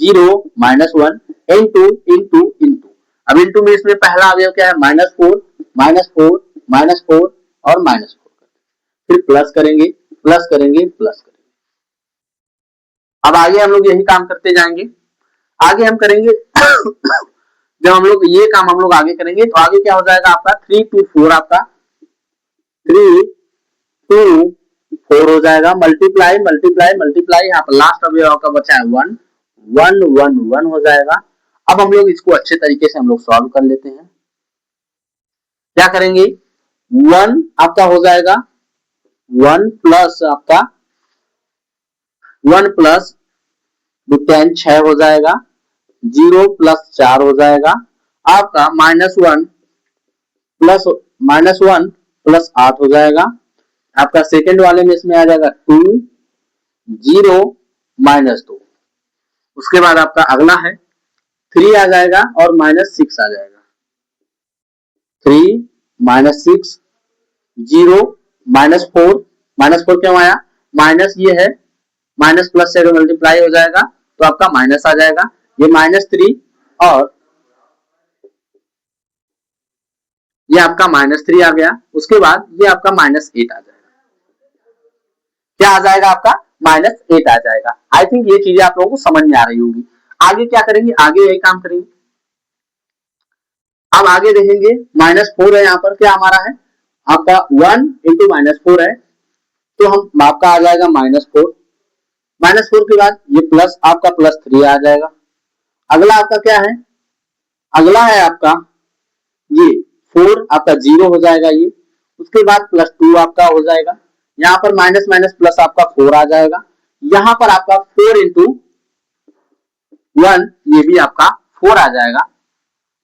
0 -1 इंटू इंटू इंटू। अब इंटू में इसमें पहला अवयव क्या है -4 -4 -4 और -4, फिर प्लस करेंगे प्लस करेंगे प्लस करेंगे। अब आगे हम लोग यही काम करते जाएंगे। आगे हम करेंगे जब हम लोग ये काम हम लोग आगे करेंगे तो आगे क्या हो जाएगा आपका 3 to 4, आपका 3 to 4 हो जाएगा, मल्टीप्लाई मल्टीप्लाई मल्टीप्लाई, यहाँ पर लास्ट अवयव आपका बचा है 1 1 1 1 हो जाएगा। अब हम लोग इसको अच्छे तरीके से हम लोग सॉल्व कर लेते हैं। क्या करेंगे, 1 आपका हो जाएगा 1 प्लस आपका 1 प्लस 10 6 हो जाएगा, 0 प्लस 4 हो जाएगा आपका, -1 प्लस 8 हो जाएगा आपका। सेकंड वाले में इसमें आ जाएगा 2 0 -2। उसके बाद आपका अगला है 3 आ जाएगा और -6 आ जाएगा, 3 -6 0 -4 क्यों आया, माइनस ये है, माइनस प्लस से मल्टीप्लाई हो जाएगा तो आपका माइनस आ जाएगा, ये -3 और ये आपका -3 आ गया। उसके बाद ये आपका -8 आ जाएगा। क्या आ जाएगा आपका -8 आ जाएगा। आई थिंक ये चीजें आप लोगों को समझ में आ रही होगी। आगे क्या करेंगे, आगे यही काम करेंगे। अब आगे देखेंगे -4 है, यहाँ पर क्या हमारा है आपका 1 इंटू -4 है तो हम आपका आ जाएगा -4 के बाद ये प्लस आपका +3 आ जाएगा। अगला आपका क्या है, अगला है आपका ये 4 आपका 0 हो जाएगा ये। उसके बाद +2 आपका हो जाएगा, यहाँ पर माइनस माइनस प्लस आपका 4 आ जाएगा। यहाँ पर आपका 4 इंटू 1 ये भी आपका 4 आ जाएगा।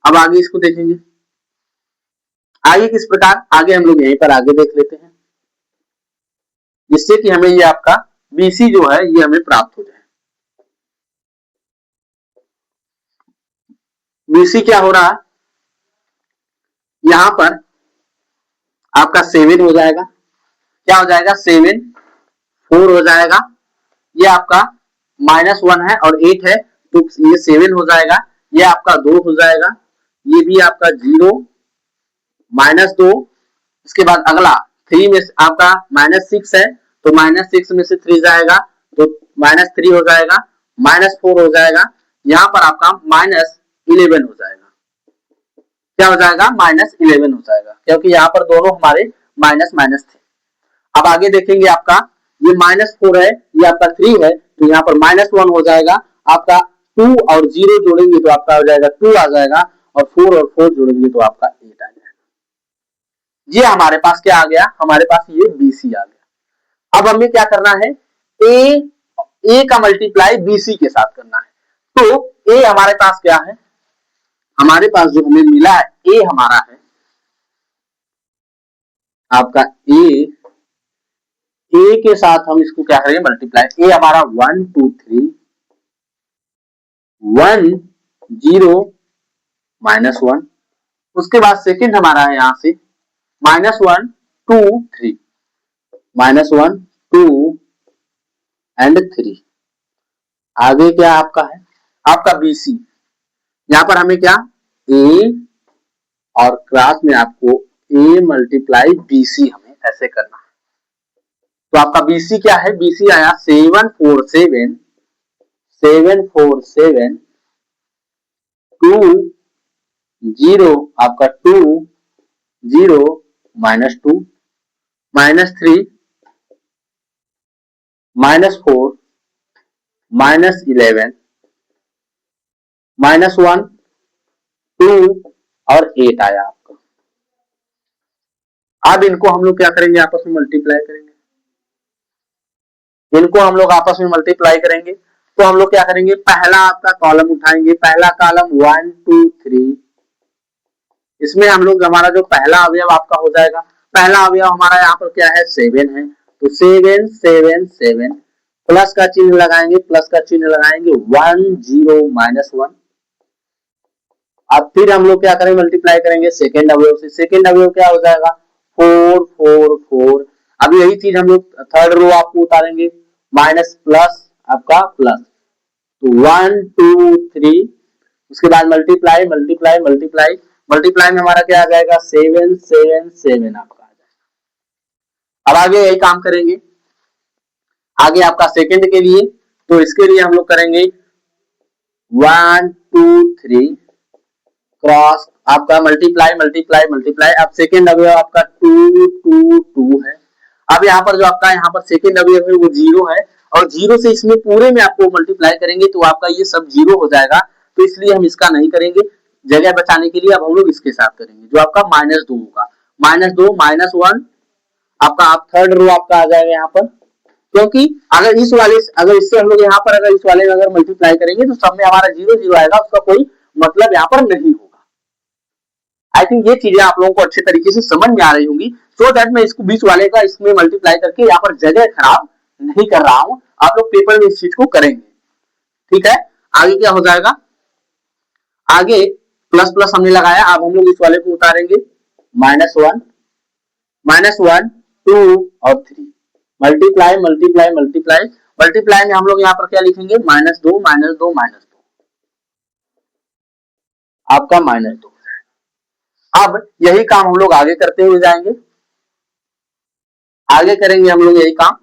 अब आगे इसको देखेंगे, आगे किस प्रकार, आगे हम लोग यहीं पर आगे देख लेते हैं जिससे कि हमें ये आपका BC जो है ये हमें प्राप्त हो जाए। BC क्या हो रहा है, यहां पर आपका 7 हो जाएगा, क्या हो जाएगा 7 4 हो जाएगा, ये आपका -1 है और 8 है तो ये 7 हो जाएगा, ये आपका 2 हो जाएगा, ये भी आपका 0 -2। इसके बाद अगला 3 में आपका -6 है तो -6 में से 3 जाएगा तो -3 हो जाएगा, -4 हो जाएगा, यहाँ पर आपका -11 हो जाएगा। क्या हो जाएगा, -11 हो जाएगा, क्योंकि यहाँ पर दोनों हमारे माइनस माइनस थे। अब आगे देखेंगे आपका ये -4 है, ये आपका 3 है तो यहाँ पर -1 हो जाएगा आपका, 2 और 0 जोड़ेंगे तो आपका हो जाएगा 2 आ जाएगा और 4 और 4 जोड़ेंगे तो आपका 8 आ जाएगा। ये हमारे पास क्या आ गया, हमारे पास ये BC आ गया। अब हमें क्या करना है, A का मल्टीप्लाई BC के साथ करना है। तो A हमारे पास क्या है, हमारे पास जो हमें मिला है A हमारा है आपका A के साथ हम इसको क्या करेंगे मल्टीप्लाई, A हमारा 1 2 3 1 0 -1। उसके बाद सेकंड हमारा है यहां से -1 2 3 -1 2 एंड 3। आगे क्या आपका है, आपका BC, यहां पर हमें क्या A और क्लास में आपको A मल्टीप्लाई BC हमें ऐसे करना है। तो आपका BC क्या है, BC आया 747 2 0 आपका 2 0 -2 -3 -4 -11 -1 2 और 8 आया आपका। अब इनको हम लोग क्या करेंगे, आपस में मल्टीप्लाई करेंगे, इनको हम लोग आपस में मल्टीप्लाई करेंगे तो हम लोग क्या करेंगे, पहला आपका कॉलम उठाएंगे, पहला कॉलम 1 2 3, इसमें हम लोग हमारा जो पहला अवयव आपका हो जाएगा, पहला अवयव हमारा यहाँ पर क्या है 7 है तो 7 7 7 प्लस का चिन्ह लगाएंगे, प्लस का चिन्ह लगाएंगे 1 0 -1 अब फिर हम लोग क्या करेंगे, मल्टीप्लाई करेंगे सेकेंड अवयव से। सेकेंड अवयव क्या हो जाएगा, 4 4 4। अब यही चीज हम लोग थर्ड रो आपको उतारेंगे, माइनस प्लस आपका प्लस, तो 1 2 3, उसके बाद मल्टीप्लाई मल्टीप्लाई मल्टीप्लाई, मल्टीप्लाई में हमारा क्या आ जाएगा, 7 7 7 आपका आ जाएगा। अब आगे यही काम करेंगे, आगे आपका सेकंड के लिए, तो इसके लिए हम लोग करेंगे 1 2 3 क्रॉस आपका मल्टीप्लाई मल्टीप्लाई मल्टीप्लाई। अब सेकंड अवयव आपका 2 2 2 है। अब यहाँ पर जो आपका यहाँ पर सेकंड अवयव है वो 0 है, और 0 से इसमें पूरे में आपको मल्टीप्लाई करेंगे तो आपका ये सब 0 हो जाएगा, तो इसलिए हम इसका नहीं करेंगे। जगह बचाने के लिए अब हम लोग इसके साथ करेंगे, जो आपका -2 होगा, -2 -1 आपका, आप थर्ड रो आपका आ जाएगा यहाँ पर। क्योंकि अगर इस वाले, अगर इससे हम लोग यहाँ पर अगर इस वाले में अगर मल्टीप्लाई करेंगे तो सब में हमारा 0 0 आएगा, उसका कोई मतलब यहाँ पर नहीं होगा। आई थिंक ये चीजें आप लोगों को अच्छे तरीके से समझ में आ रही होंगी, सो दैट मैं इसको बीच वाले का इसमें मल्टीप्लाई करके यहाँ पर जगह खराब नहीं कर रहा हूं, आप लोग पेपर में इस चीज को करेंगे। ठीक है, आगे क्या हो जाएगा, आगे प्लस प्लस हमने लगाया, अब हम लोग इस वाले को उतारेंगे, -1 -1 2 और 3, मल्टीप्लाई मल्टीप्लाई मल्टीप्लाई मल्टीप्लाई में हम लोग यहाँ पर क्या लिखेंगे, -2 -2 -2 आपका -2। अब यही काम हम लोग आगे करते हुए जाएंगे, आगे करेंगे हम लोग यही काम,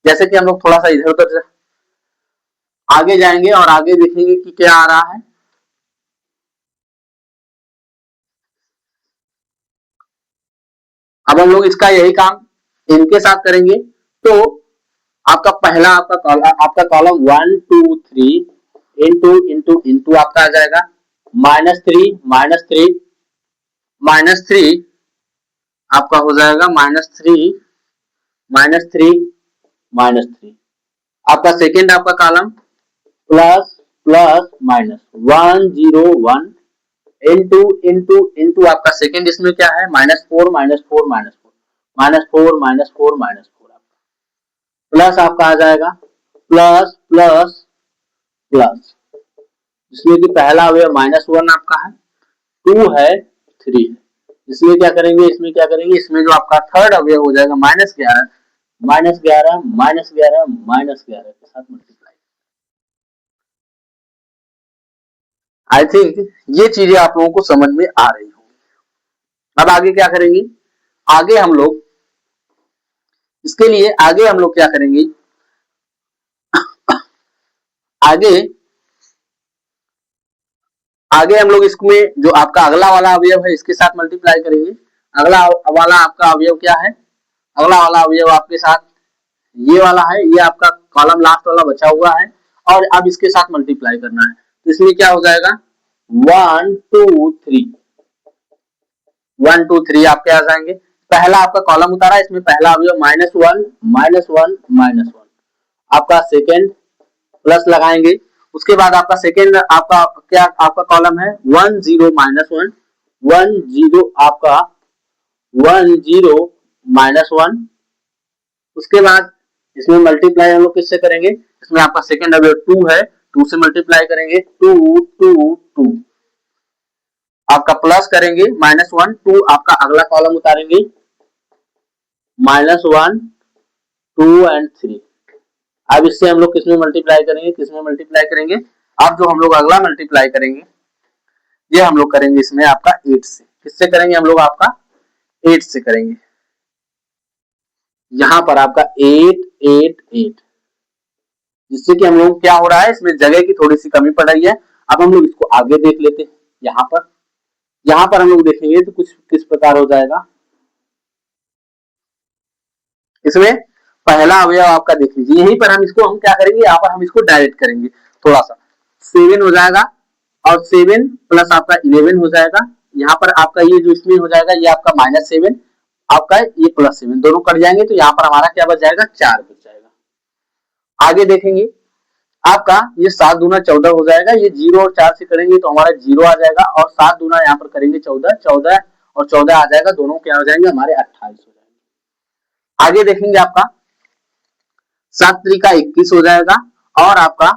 जैसे कि हम लोग थोड़ा सा इधर उधर आगे जाएंगे और आगे देखेंगे कि क्या आ रहा है। अब हम लोग इसका यही काम इनके साथ करेंगे, तो आपका पहला आपका कॉलम 1 2 3 इंटू इंटू इंटू आपका आ जाएगा, -3 -3 -3 आपका हो जाएगा, -3 -3 -3। आपका सेकेंड आपका column plus plus minus 1 0 1 into into into आपका सेकेंड इसमें क्या है, -4 -4 -4 -4 -4 प्लस आपका आ जाएगा, प्लस प्लस प्लस, जिसमें कि पहला अवयव -1 आपका है, 2 है, 3 है। इसमें क्या करेंगे, इसमें क्या करेंगे, इसमें जो आपका थर्ड अवयव हो जाएगा -11 -11 -11 -11 के साथ मल्टीप्लाई। आई थिंक ये चीजें आप लोगों को समझ में आ रही होंगी। अब आगे क्या करेंगे, आगे हम लोग इसके लिए आगे हम लोग क्या करेंगे, आगे आगे हम लोग इसमें जो आपका अगला वाला अवयव है इसके साथ मल्टीप्लाई करेंगे। अगला वाला आपका अवयव क्या है, अगला वाला अवयव आपके साथ ये वाला है, ये आपका कॉलम लास्ट वाला बचा हुआ है, और अब इसके साथ मल्टीप्लाई करना है, तो इसमें क्या हो जाएगा, 1 2 3 1 2 3 आपके आ जाएंगे। पहला आपका कॉलम उतारा, इसमें पहला अवयव -1 -1 -1 आपका सेकेंड प्लस लगाएंगे, उसके बाद आपका सेकेंड आपका क्या आपका कॉलम है 1 0 -1 1 0 आपका 1 0 -1, उसके बाद इसमें मल्टीप्लाई हम लोग किससे करेंगे, इसमें आपका सेकेंड अवयव 2 है, 2 से मल्टीप्लाई करेंगे, 2 2 2 आपका प्लस करेंगे, -1 2 आपका अगला कॉलम उतारेंगे, -1 2 एंड 3। अब इससे हम लोग किसमें मल्टीप्लाई करेंगे, किसमें मल्टीप्लाई करेंगे, अब जो हम लोग अगला मल्टीप्लाई करेंगे ये हम लोग करेंगे इसमें आपका 8 से, किससे करेंगे हम लोग, आपका 8 से करेंगे, यहां पर आपका 8 8 8, जिससे कि हम लोग क्या हो रहा है, इसमें जगह की थोड़ी सी कमी पड़ रही है। अब हम लोग इसको आगे देख लेते हैं, यहाँ पर हम लोग देखेंगे तो कुछ किस प्रकार हो जाएगा, इसमें पहला अवयव आपका देख लीजिए, यहीं पर हम इसको हम क्या करेंगे, यहाँ पर हम इसको डायरेक्ट करेंगे थोड़ा सा, 7 हो जाएगा, और 7 प्लस आपका 11 हो जाएगा, यहाँ पर आपका ये जो इसमें हो जाएगा ये आपका -7 आपका ये +7 दोनों कट जाएंगे, तो यहाँ पर हमारा क्या बच जाएगा, 4 बच जाएगा। आगे देखेंगे आपका ये 7 दूना 14 हो जाएगा, ये 0 और 4 से करेंगे तो हमारा 0 आ जाएगा, और 7 दूना यहाँ पर करेंगे 14 14 और 14 आ जाएगा, दोनों क्या हो जाएंगे हमारे 28 हो जाएंगे। आगे देखेंगे आपका 7 त्रिका 21 हो जाएगा, और आपका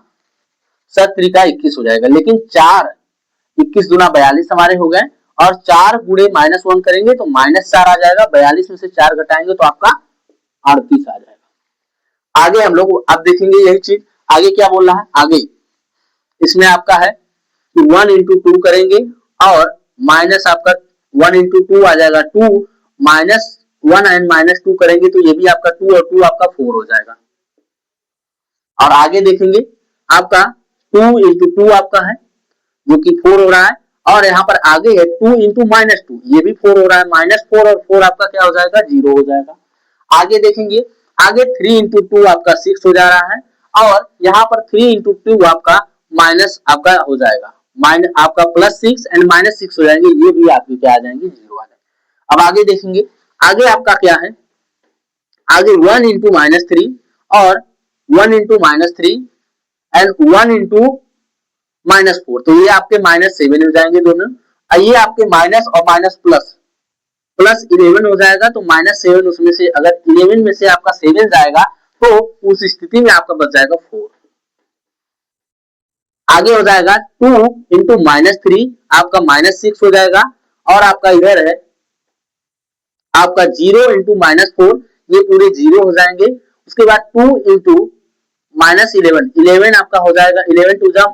7 त्रिका 21 हो जाएगा, लेकिन 4 21 दूना 42 हमारे हो गए, और 4 गुणे -1 करेंगे तो -4 आ जाएगा, 42 में से 4 घटाएंगे तो आपका 38 आ जाएगा। आगे हम लोग अब देखेंगे यही चीज, आगे क्या बोल रहा है, आगे इसमें आपका है कि 1 इंटू 2 करेंगे और माइनस आपका 1 इंटू 2 आ जाएगा 2, -1 एंड -2 करेंगे तो ये भी आपका 2 और 2 आपका 4 हो जाएगा। और आगे देखेंगे आपका 2 इंटू 2 आपका है जो कि 4 हो रहा है, और यहाँ पर आगे है 2 इंटू -2, ये भी 4 हो रहा है, -4 और 4 आपका क्या हो जाएगा, 0 हो जाएगा। आगे देखेंगे, आगे 3 इंटू 2 आपका 6 हो जा रहा है, और यहाँ पर 3 इंटू 2 आपका माइनस आपका हो जाएगा, माइनस आपका +6 एंड -6 हो जाएंगे, ये भी आपके क्या आ जाएंगे, 0 आ जाएंगे। अब आगे देखेंगे, आगे आपका क्या है, आगे 1 इंटू -3 और 1 इंटू -3 एंड 1 इंटू -4, तो ये आपके -7 हो जाएंगे दोनों। ये आपके माइनस और माइनस प्लस 11 हो जाएगा, तो -7 उसमें से अगर 11 में से आपका 7 जाएगा तो उस स्थिति में आपका बच जाएगा 4। आगे हो जाएगा 2 इंटू -3 आपका -6 हो जाएगा, और आपका इधर है आपका 0 इंटू -4, ये पूरे 0 हो जाएंगे। उसके बाद 2 इंटू -11, 11 आपका हो जाएगा, 11 टू जा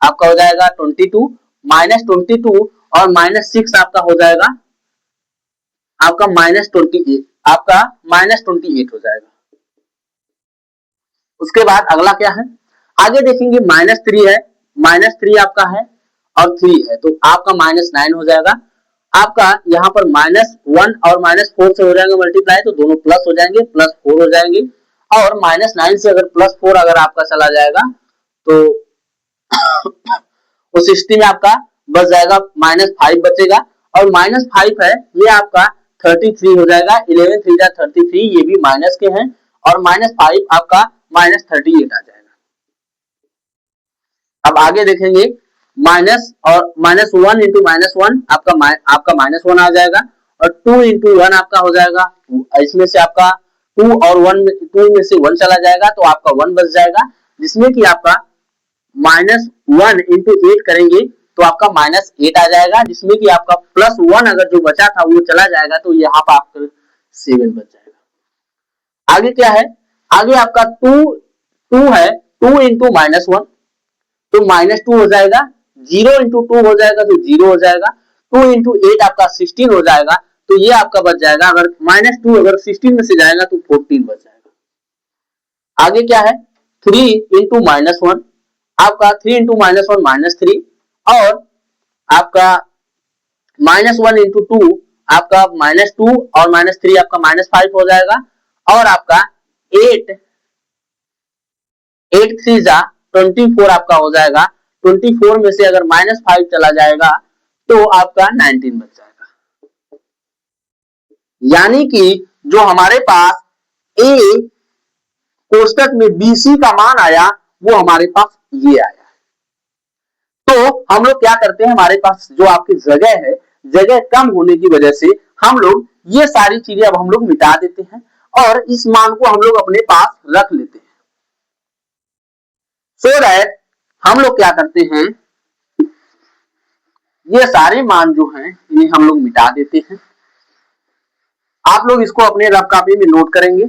आपका हो जाएगा 22, -22 और -6 आपका हो जाएगा आपका -28, आपका -28 हो जाएगा। उसके बाद अगला क्या है, आगे देखेंगे -3 है, -3 आपका है और 3 है, तो आपका -9 हो जाएगा। आपका यहाँ पर -1 और -4 से हो जाएंगे मल्टीप्लाई, तो दोनों प्लस हो जाएंगे, +4 हो जाएंगे, और -9 से अगर +4 अगर आपका चला जाएगा तो उस स्थिति में आपका बच जाएगा -5 बचेगा, और -5 है ये आपका 33 हो जाएगा, 11 3 जा 33, ये भी माइनस के हैं, और -5 आपका -38 आ जाएगा। अब आगे देखेंगे माइनस और -1 इंटू -1 आपका -1 आ जाएगा, और 2 इंटू 1 आपका हो जाएगा, इसमें से आपका 2 और 1 2 में से 1 चला जाएगा तो आपका 1 बच जाएगा, जिसमें कि आपका -1 इंटू 8 करेंगे तो आपका -8 आ जाएगा, जिसमें कि आपका +1 अगर जो बचा था वो चला जाएगा तो यहाँ पर आपका 7 बच जाएगा। आगे क्या है, आगे आपका 2 है, 2 इंटू -1 तो -2 हो जाएगा, 0 इंटू 2 हो जाएगा तो 0 हो जाएगा, 2 इंटू 8 आपका 16 हो जाएगा, तो ये आपका बच जाएगा, अगर -2 अगर 16 में से जाएगा तो 14 बच जाएगा। आगे क्या है, 3 इंटू -1 आपका 3 इंटू -1 -3, और आपका -1 इंटू 2 आपका -2 और -3 आपका -5 हो जाएगा, और आपका 8 3 जा 24 आपका हो जाएगा, 24 में से अगर -5 चला जाएगा तो आपका 19 बच जाएगा। यानी कि जो हमारे पास ए कोष्टक में BC का मान आया वो हमारे पास ये आया। तो हम लोग क्या करते हैं, हमारे पास जो आपकी जगह है, जगह कम होने की वजह से हम लोग ये सारी चीजें अब हम लोग मिटा देते हैं और इस मान को हम लोग अपने पास रख लेते हैं। सो दैट हम लोग क्या करते हैं, ये सारे मान जो हैं इन्हें हम लोग मिटा देते हैं। आप लोग इसको अपने रफ कॉपी में नोट करेंगे,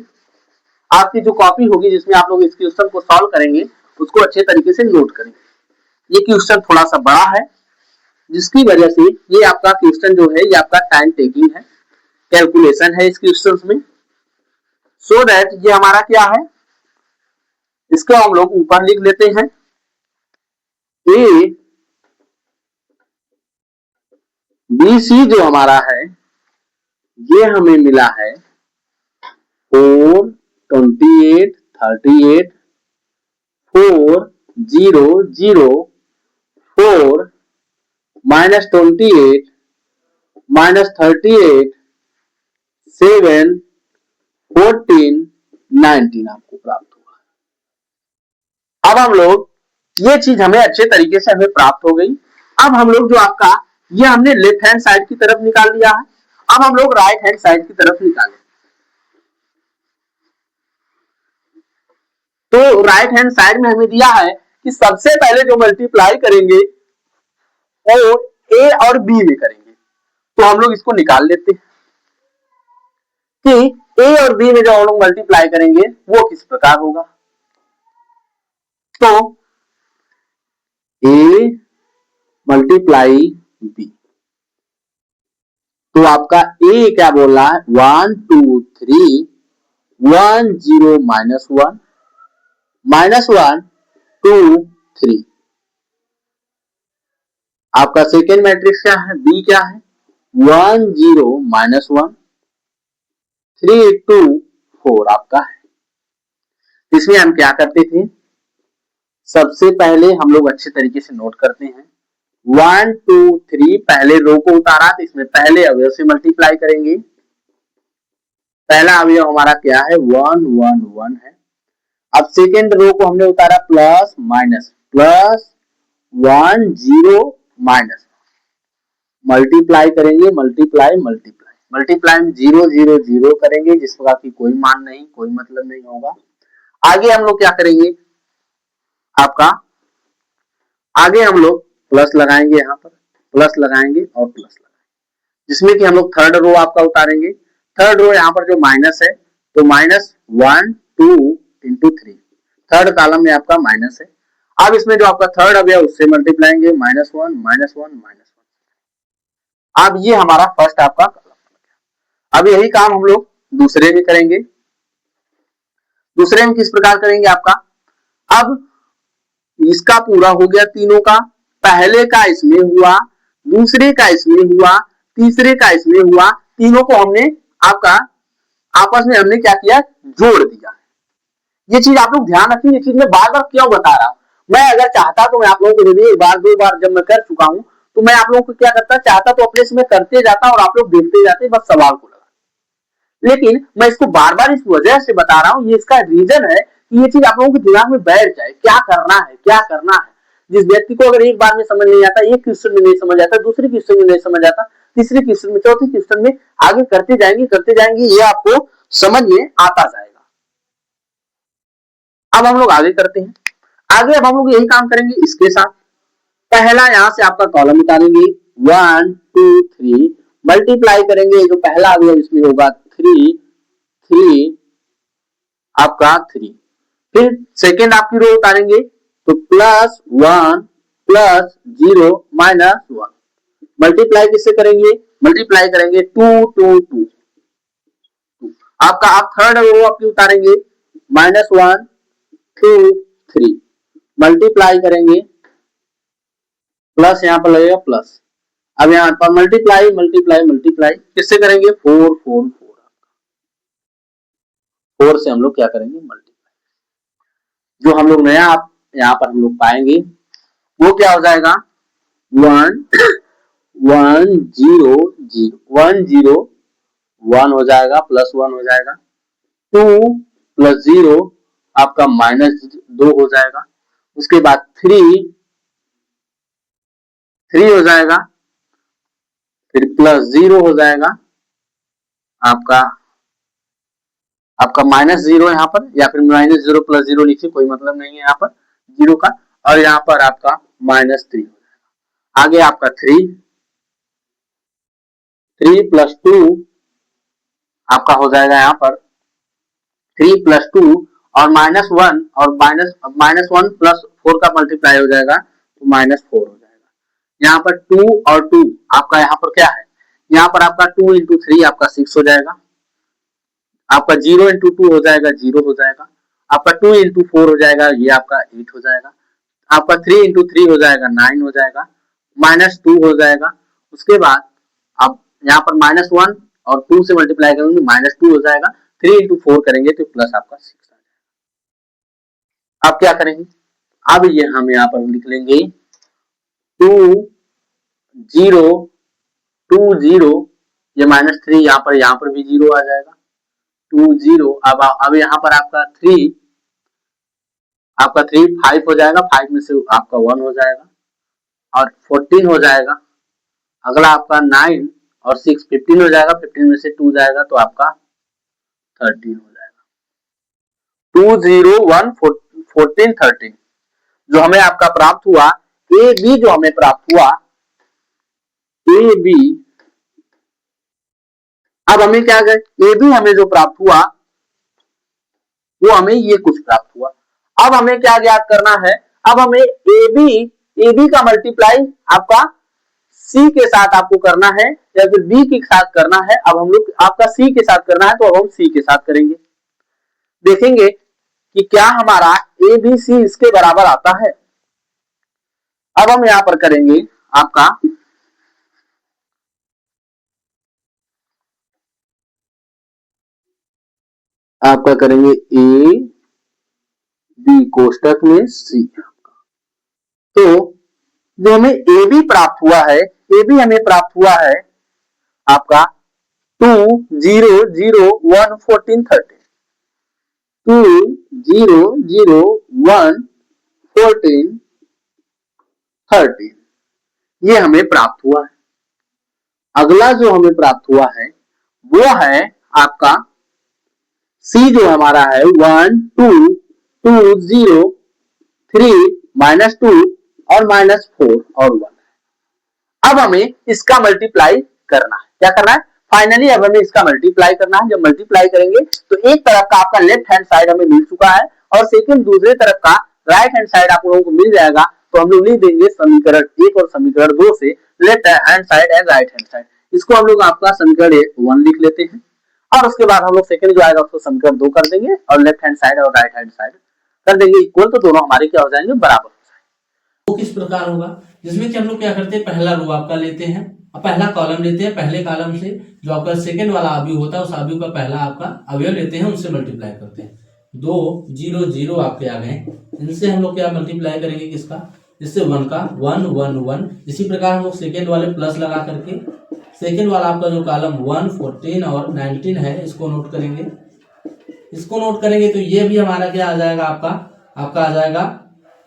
आपकी जो कॉपी होगी जिसमें आप लोग इस क्वेश्चन को सॉल्व करेंगे उसको अच्छे तरीके से नोट करेंगे। ये क्वेश्चन थोड़ा सा बड़ा है जिसकी वजह से ये आपका क्वेश्चन जो है ये आपका टाइम टेकिंग है, कैलकुलेशन है इस क्वेश्चन में। सो दैट ये हमारा क्या है, इसको हम लोग ऊपर लिख लेते हैं, ए BC जो हमारा है ये हमें मिला है 4 28 38 4 0 0 4 -28 -38 7 14 19 आपको प्राप्त हुआ। अब हम लोग ये चीज हमें अच्छे तरीके से हमें प्राप्त हो गई। अब हम लोग जो आपका ये हमने लेफ्ट हैंड साइड की तरफ निकाल लिया है, अब हम लोग राइट हैंड साइड की तरफ निकालें। तो राइट हैंड साइड में हमें दिया है कि सबसे पहले जो मल्टीप्लाई करेंगे वो ए और बी में करेंगे। तो हम लोग इसको निकाल लेते हैं कि ए और बी में जब हम लोग मल्टीप्लाई करेंगे वो किस प्रकार होगा। तो ए मल्टीप्लाई बी, तो आपका ए क्या बोल रहा है 1 2 3 1 0 -1 -1 2 3। आपका सेकेंड मैट्रिक्स क्या है, बी क्या है 1 0 -1 3 2 4 आपका है। इसमें हम क्या करते थे, सबसे पहले हम लोग अच्छे तरीके से नोट करते हैं 1 2 3 पहले रो को उतारा तो इसमें पहले अवयव से मल्टीप्लाई करेंगे। पहला अवयव हमारा क्या है 1 1 1 है। अब सेकेंड रो को हमने उतारा plus minus plus 1 0 minus, multiply करेंगे मल्टीप्लाई मल्टीप्लाई मल्टीप्लाई में 0 0 0 करेंगे जिसका की कोई मान नहीं, कोई मतलब नहीं होगा। आगे हम लोग क्या करेंगे, आपका आगे हम लोग प्लस लगाएंगे, यहाँ पर प्लस लगाएंगे और प्लस लगाएंगे, जिसमें कि हम लोग थर्ड रो आपका उतारेंगे। थर्ड रो यहाँ पर जो माइनस है तो -1 2 इंटू 3, थर्ड कॉलम में आपका माइनस है। अब इसमें जो आपका थर्ड अवयव उससे मल्टीप्लाएंगे -1 -1 -1। अब ये हमारा फर्स्ट आपका कॉलम। अब यही काम हम लोग दूसरे में करेंगे। दूसरे में किस प्रकार करेंगे आपका, अब इसका पूरा हो गया तीनों का, पहले का इसमें हुआ, दूसरे का इसमें हुआ, तीसरे का इसमें हुआ, तीनों को हमने आपका आपस में हमने क्या किया जोड़ दिया। ये चीज आप लोग ध्यान रखें, ये चीज मैं बार बार क्यों बता रहा हूं, मैं अगर चाहता तो मैं आप लोगों को एक बार दो बार जब मैं कर चुका हूं तो मैं आप लोगों को क्या करता, चाहता तो अपने से मैं करते जाता और आप लोग देखते जाते बस सवाल को लगा, लेकिन मैं इसको बार बार इस वजह से बता रहा हूं, ये इसका रीजन है कि ये चीज आप लोगों के दिमाग में बैठ जाए क्या करना है क्या करना है। जिस व्यक्ति को अगर एक बार में समझ नहीं आता, एक क्वेश्चन में नहीं समझ आता, दूसरे क्वेश्चन में नहीं समझ आता, तीसरे क्वेश्चन में, चौथे क्वेश्चन में, आगे करते जाएंगे ये आपको समझ में आता जाएगा। अब हम लोग आगे करते हैं, आगे अब हम लोग यही काम करेंगे इसके साथ। पहला यहां से आपका कॉलम उतारेंगे 1 2 3 मल्टीप्लाई करेंगे, जो पहला अवयव इसमें होगा 3 3 आपका 3, फिर सेकेंड आपकी रो उतारेंगे तो +1 +0 -1, मल्टीप्लाई किससे करेंगे, मल्टीप्लाई करेंगे 2 2 2 आपका। आप थर्ड रो आपकी उतारेंगे -1 2 3 मल्टीप्लाई करेंगे, प्लस यहाँ पर लगेगा प्लस। अब यहाँ पर मल्टीप्लाई मल्टीप्लाई मल्टीप्लाई किससे करेंगे 4 4 4, 4 से हम लोग क्या करेंगे मल्टीप्लाई। जो हम लोग नया आप यहाँ पर हम लोग पाएंगे वो क्या हो जाएगा 1 1 0 0 1 0 1 हो जाएगा, +1 हो जाएगा, 2 + 0 आपका -2 हो जाएगा, उसके बाद 3 हो जाएगा, फिर +0 हो जाएगा आपका -0 यहाँ पर, या फिर -0 +0 लिखिए, कोई मतलब नहीं है यहाँ पर जीरो का, और यहाँ पर आपका -3 हो जाएगा। आगे आपका 3 + 2 आपका हो जाएगा यहाँ पर 3 + 2 और -1 और -1 + 4 का मल्टीप्लाई हो जाएगा तो -4 हो जाएगा। यहाँ पर 2 और 2 आपका यहाँ पर क्या है, यहाँ पर आपका 2 × 3 आपका 6 हो जाएगा, आपका 0 × 2 हो जाएगा 0 हो जाएगा, आपका 2 × 4 हो जाएगा ये आपका 8 हो जाएगा, आपका 3 × 3 हो जाएगा 9 हो जाएगा, -2 हो जाएगा। उसके बाद आप यहाँ पर -1 और 2 से मल्टीप्लाई करेंगे -2 हो जाएगा, 3 × 4 करेंगे तो प्लस आपका 6 आ जाएगा। अब क्या करेंगे, अब ये हम यहाँ पर लिख लेंगे 2 0 2 0, ये -3 यहाँ पर भी 0 आ जाएगा, 2 0। अब यहाँ पर आपका 3 5 हो जाएगा, 5 में से आपका 1 हो जाएगा और 14 हो जाएगा। अगला आपका 9 और 6 15 हो जाएगा, 15 में से 2 जाएगा तो आपका 13 हो जाएगा। 2 0 1 14 13 जो हमें आपका प्राप्त हुआ, ए बी जो हमें प्राप्त हुआ ए बी, अब हमें क्या गए, ए बी हमें जो प्राप्त हुआ वो हमें ये कुछ प्राप्त हुआ। अब हमें क्या ज्ञात करना है, अब हमें ए बी का मल्टीप्लाई आपका सी के साथ आपको करना है या फिर बी के साथ करना है। अब हम लोग आपका सी के साथ करना है तो अब हम सी के साथ करेंगे, देखेंगे कि क्या हमारा ए बी सी इसके बराबर आता है। अब हम यहां पर करेंगे आपका करेंगे ए बी कोष्टक में सी। तो जो हमें ए बी प्राप्त हुआ है, ए बी हमें प्राप्त हुआ है आपका 20011413, 20011413 ये हमें प्राप्त हुआ है। अगला जो हमें प्राप्त हुआ है वो है आपका सी, जो हमारा है 12203 -2 और -4 और 1। अब हमें इसका मल्टीप्लाई करना है, क्या करना है, फाइनली अब हमें इसका मल्टीप्लाई करना है। जब मल्टीप्लाई करेंगे तो एक तरफ का आपका लेफ्ट हैंड साइड हमें मिल चुका है और सेकंड दूसरे तरफ का राइट हैंड साइड आप लोगों को मिल जाएगा। तो हम लोग लिख देंगे समीकरण 1 और समीकरण 2 से left hand side and right hand side. इसको हम लोग आपका समीकरण 1 लिख लेते हैं और उसके बाद हम लोग सेकंड जो आएगा उसको समीकरण 2 कर देंगे और लेफ्ट हैंड साइड और राइट हैंड साइड कर देंगे इक्वल, तो दोनों हमारे क्या हो जाएंगे, बराबर। वो किस प्रकार होगा, जिसमें कि हम लोग क्या करते हैं, पहला रो आपका लेते हैं, पहला कॉलम लेते हैं, पहले कॉलम से जो आपका सेकंड वाला अवयव होता है उस अवयव का पहला आपका अवयव लेते हैं, उनसे मल्टीप्लाई करते हैं। 2 0 0 आपके आ गए, इनसे हम लोग क्या मल्टीप्लाई करेंगे, किसका, इससे 1 का 1 1 1। इसी प्रकार हम लोग सेकंड वाले प्लस लगा करके सेकंड वाला आपका जो कॉलम 1 14 और 19 है इसको नोट करेंगे। इसको नोट करेंगे तो ये भी हमारा क्या आ जाएगा, आपका आ जाएगा।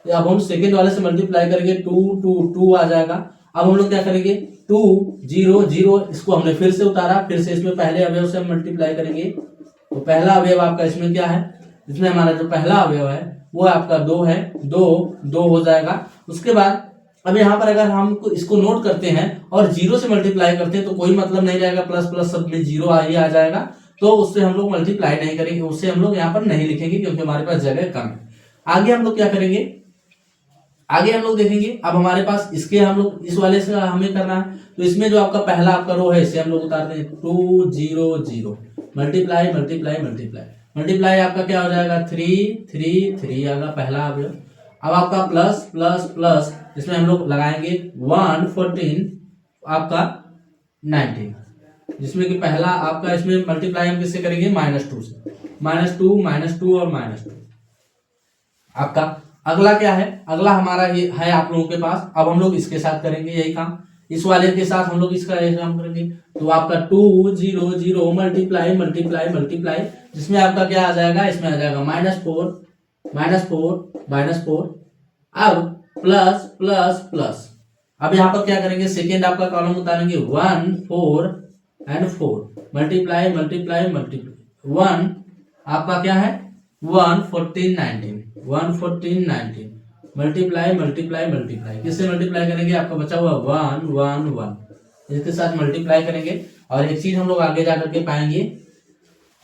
अब हम सेकंड वाले से मल्टीप्लाई करेंगे 2 2 2 आ जाएगा। अब हम लोग क्या करेंगे 2 0 0, इसको हमने फिर से उतारा, फिर से इसमें पहले अवयव से हम मल्टीप्लाई करेंगे। तो पहला अवयव आपका इसमें क्या है, इसमें हमारा जो पहला अवयव है वो आपका 2 है, 2 2 हो जाएगा। उसके बाद अब यहाँ पर अगर हम इसको नोट करते हैं और 0 से मल्टीप्लाई करते हैं तो कोई मतलब नहीं रहेगा, प्लस प्लस सब में 0 ही आ जाएगा, तो उससे हम लोग मल्टीप्लाई नहीं करेंगे, उससे हम लोग यहाँ पर नहीं लिखेंगे क्योंकि हमारे पास जगह कम है। आगे हम लोग क्या करेंगे, आगे हम लोग देखेंगे। अब हमारे पास इसके हम लोग इस वाले से हमें करना है, तो इसमें जो आपका पहला आपका रो है इसे हम लोग उतारते हैं 2 0 0 मल्टीप्लाई मल्टीप्लाई मल्टीप्लाई मल्टीप्लाई आपका क्या हो जाएगा 3 3 3 आएगा पहला अवयव। अब आपका प्लस प्लस प्लस इसमें हम लोग लगाएंगे 1 14 आपका 19, जिसमें कि पहला आपका इसमें मल्टीप्लाई हम किससे करेंगे, -2 से, -2 और -2 आपका। अगला क्या है, अगला हमारा ये है आप लोगों के पास। अब हम लोग इसके साथ करेंगे यही काम, इस वाले के साथ हम लोग इसका यही काम करेंगे। तो आपका 2 0 0 मल्टीप्लाई मल्टीप्लाई मल्टीप्लाई, जिसमें आपका क्या आ जाएगा, इसमें आ जाएगा -4 -4। अब प्लस प्लस प्लस, अब यहाँ पर क्या करेंगे, सेकेंड आपका कॉलम उतारेंगे 1 4 एंड 4 मल्टीप्लाई मल्टीप्लाई मल्टीप्लाई 1 आपका क्या है 1 14 19 1 14 19 मल्टीप्लाई मल्टीप्लाई मल्टीप्लाई, किससे मल्टीप्लाई करेंगे, आपका बचा हुआ 1 1 1 इसके साथ मल्टीप्लाई करेंगे। और एक चीज हम लोग आगे जाकर के पाएंगे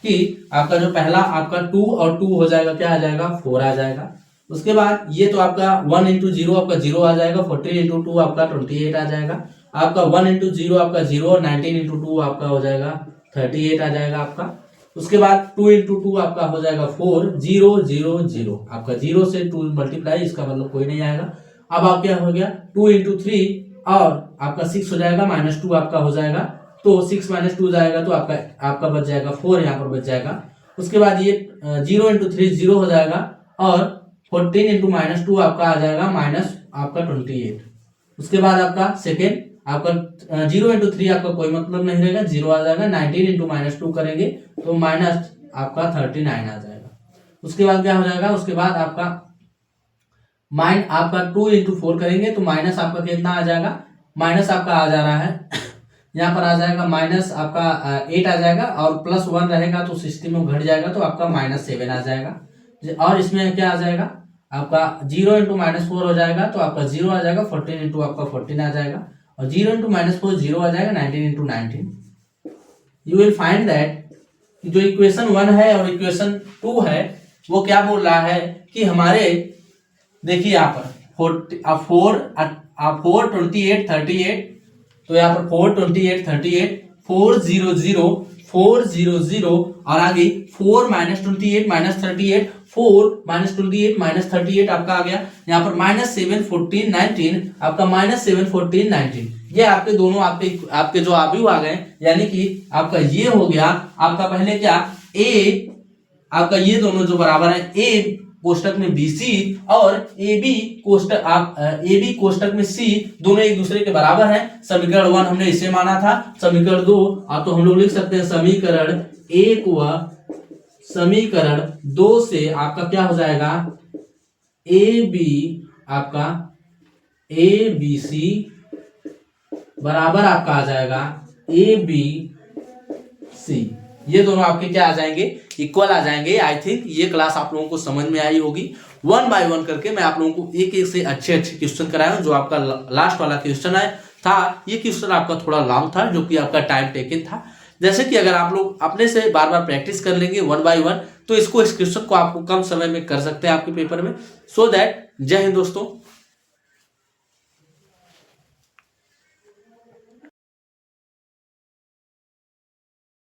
कि आपका जो पहला आपका 2 और 2 हो जाएगा, क्या आ जाएगा 4 आ जाएगा। उसके बाद ये तो आपका 1 इंटू 0 आपका 0 आ जाएगा, 14 इंटू 2 आपका 28 आ जाएगा, आपका 1 इंटू 0 आपका 0 और 19 इंटू 2 आपका हो जाएगा 38 आ जाएगा आपका। उसके बाद 2 इंटू 2 आपका हो जाएगा 4 0 0 0 आपका 0 से 2 मल्टीप्लाई, इसका मतलब कोई नहीं आएगा। अब आप क्या हो गया 2 इंटू 3 और आपका 6 हो जाएगा, -2 आपका हो जाएगा, तो 6 -2 जाएगा तो आपका बच जाएगा 4 यहाँ पर बच जाएगा। उसके बाद ये 0 इंटू 3 0 हो जाएगा और 14 इंटू -2 आपका आ जाएगा आपका 28। उसके बाद आपका सेकेंड आपका 0 इंटू 3 आपका कोई मतलब नहीं रहेगा, 0 आ जाएगा। 19 इंटू -2 करेंगे तो माइनस आपका 39 आ जाएगा। उसके बाद क्या हो जाएगा, उसके बाद आपका आपका 2 इंटू 4 करेंगे तो माइनस आपका कितना आ जाएगा, माइनस आपका आ जा रहा है यहाँ पर आ जाएगा माइनस आपका 8 आ जाएगा और +1 रहेगा तो सिस्टम में घट जाएगा तो आपका -7 आ जाएगा। और इसमें क्या आ जाएगा आपका 0 इंटू -4 हो जाएगा तो आपका 0 आ जाएगा, 14 इंटू आपका 14 आ जाएगा। और 0 इंटू -4 0 आ जाएगा, 19 into 19। You will find that जो इक्वेशन 1 है और इक्वेशन 2 है वो क्या बोल रहा है कि हमारे, देखिए यहाँ पर 4 28 38, तो यहाँ पर 4 28 38 400 400 और आगे 4 -28 -38 4 -28 -38 आपका आ गया। यहाँ पर -7 14 19 आपका -7 14 19, ये आपके दोनों आपके जो अवयव आ गए, यानी कि आपका ये हो गया आपका पहले क्या ए, आपका ये दोनों जो बराबर है ए कोष्टक में BC और AB कोष्टक में C, दोनों एक दूसरे के बराबर हैं। समीकरण 1 हमने इसे माना था। समीकरण 2 आप तो हम लोग लिख सकते हैं समीकरण 1 व समीकरण 2 से आपका क्या हो जाएगा AB, आपका ABC बराबर आपका आ जाएगा ABC, ये दोनों आपके क्या आ जाएंगे, इक्वल आ जाएंगे। आई थिंक ये क्लास आप लोगों को समझ में आई होगी। 1 बाय 1 करके मैं आप लोगों को एक एक से अच्छे क्वेश्चन कराया हूं। जो आपका लास्ट वाला क्वेश्चन था, ये क्वेश्चन आपका थोड़ा लॉन्ग था, जो कि आपका टाइम टेकन था। जैसे कि अगर आप लोग अपने से बार बार प्रैक्टिस कर लेंगे 1 बाय 1, तो इस क्वेश्चन को आपको कम समय में कर सकते हैं आपके पेपर में। सो दैट, जय हिंद दोस्तों।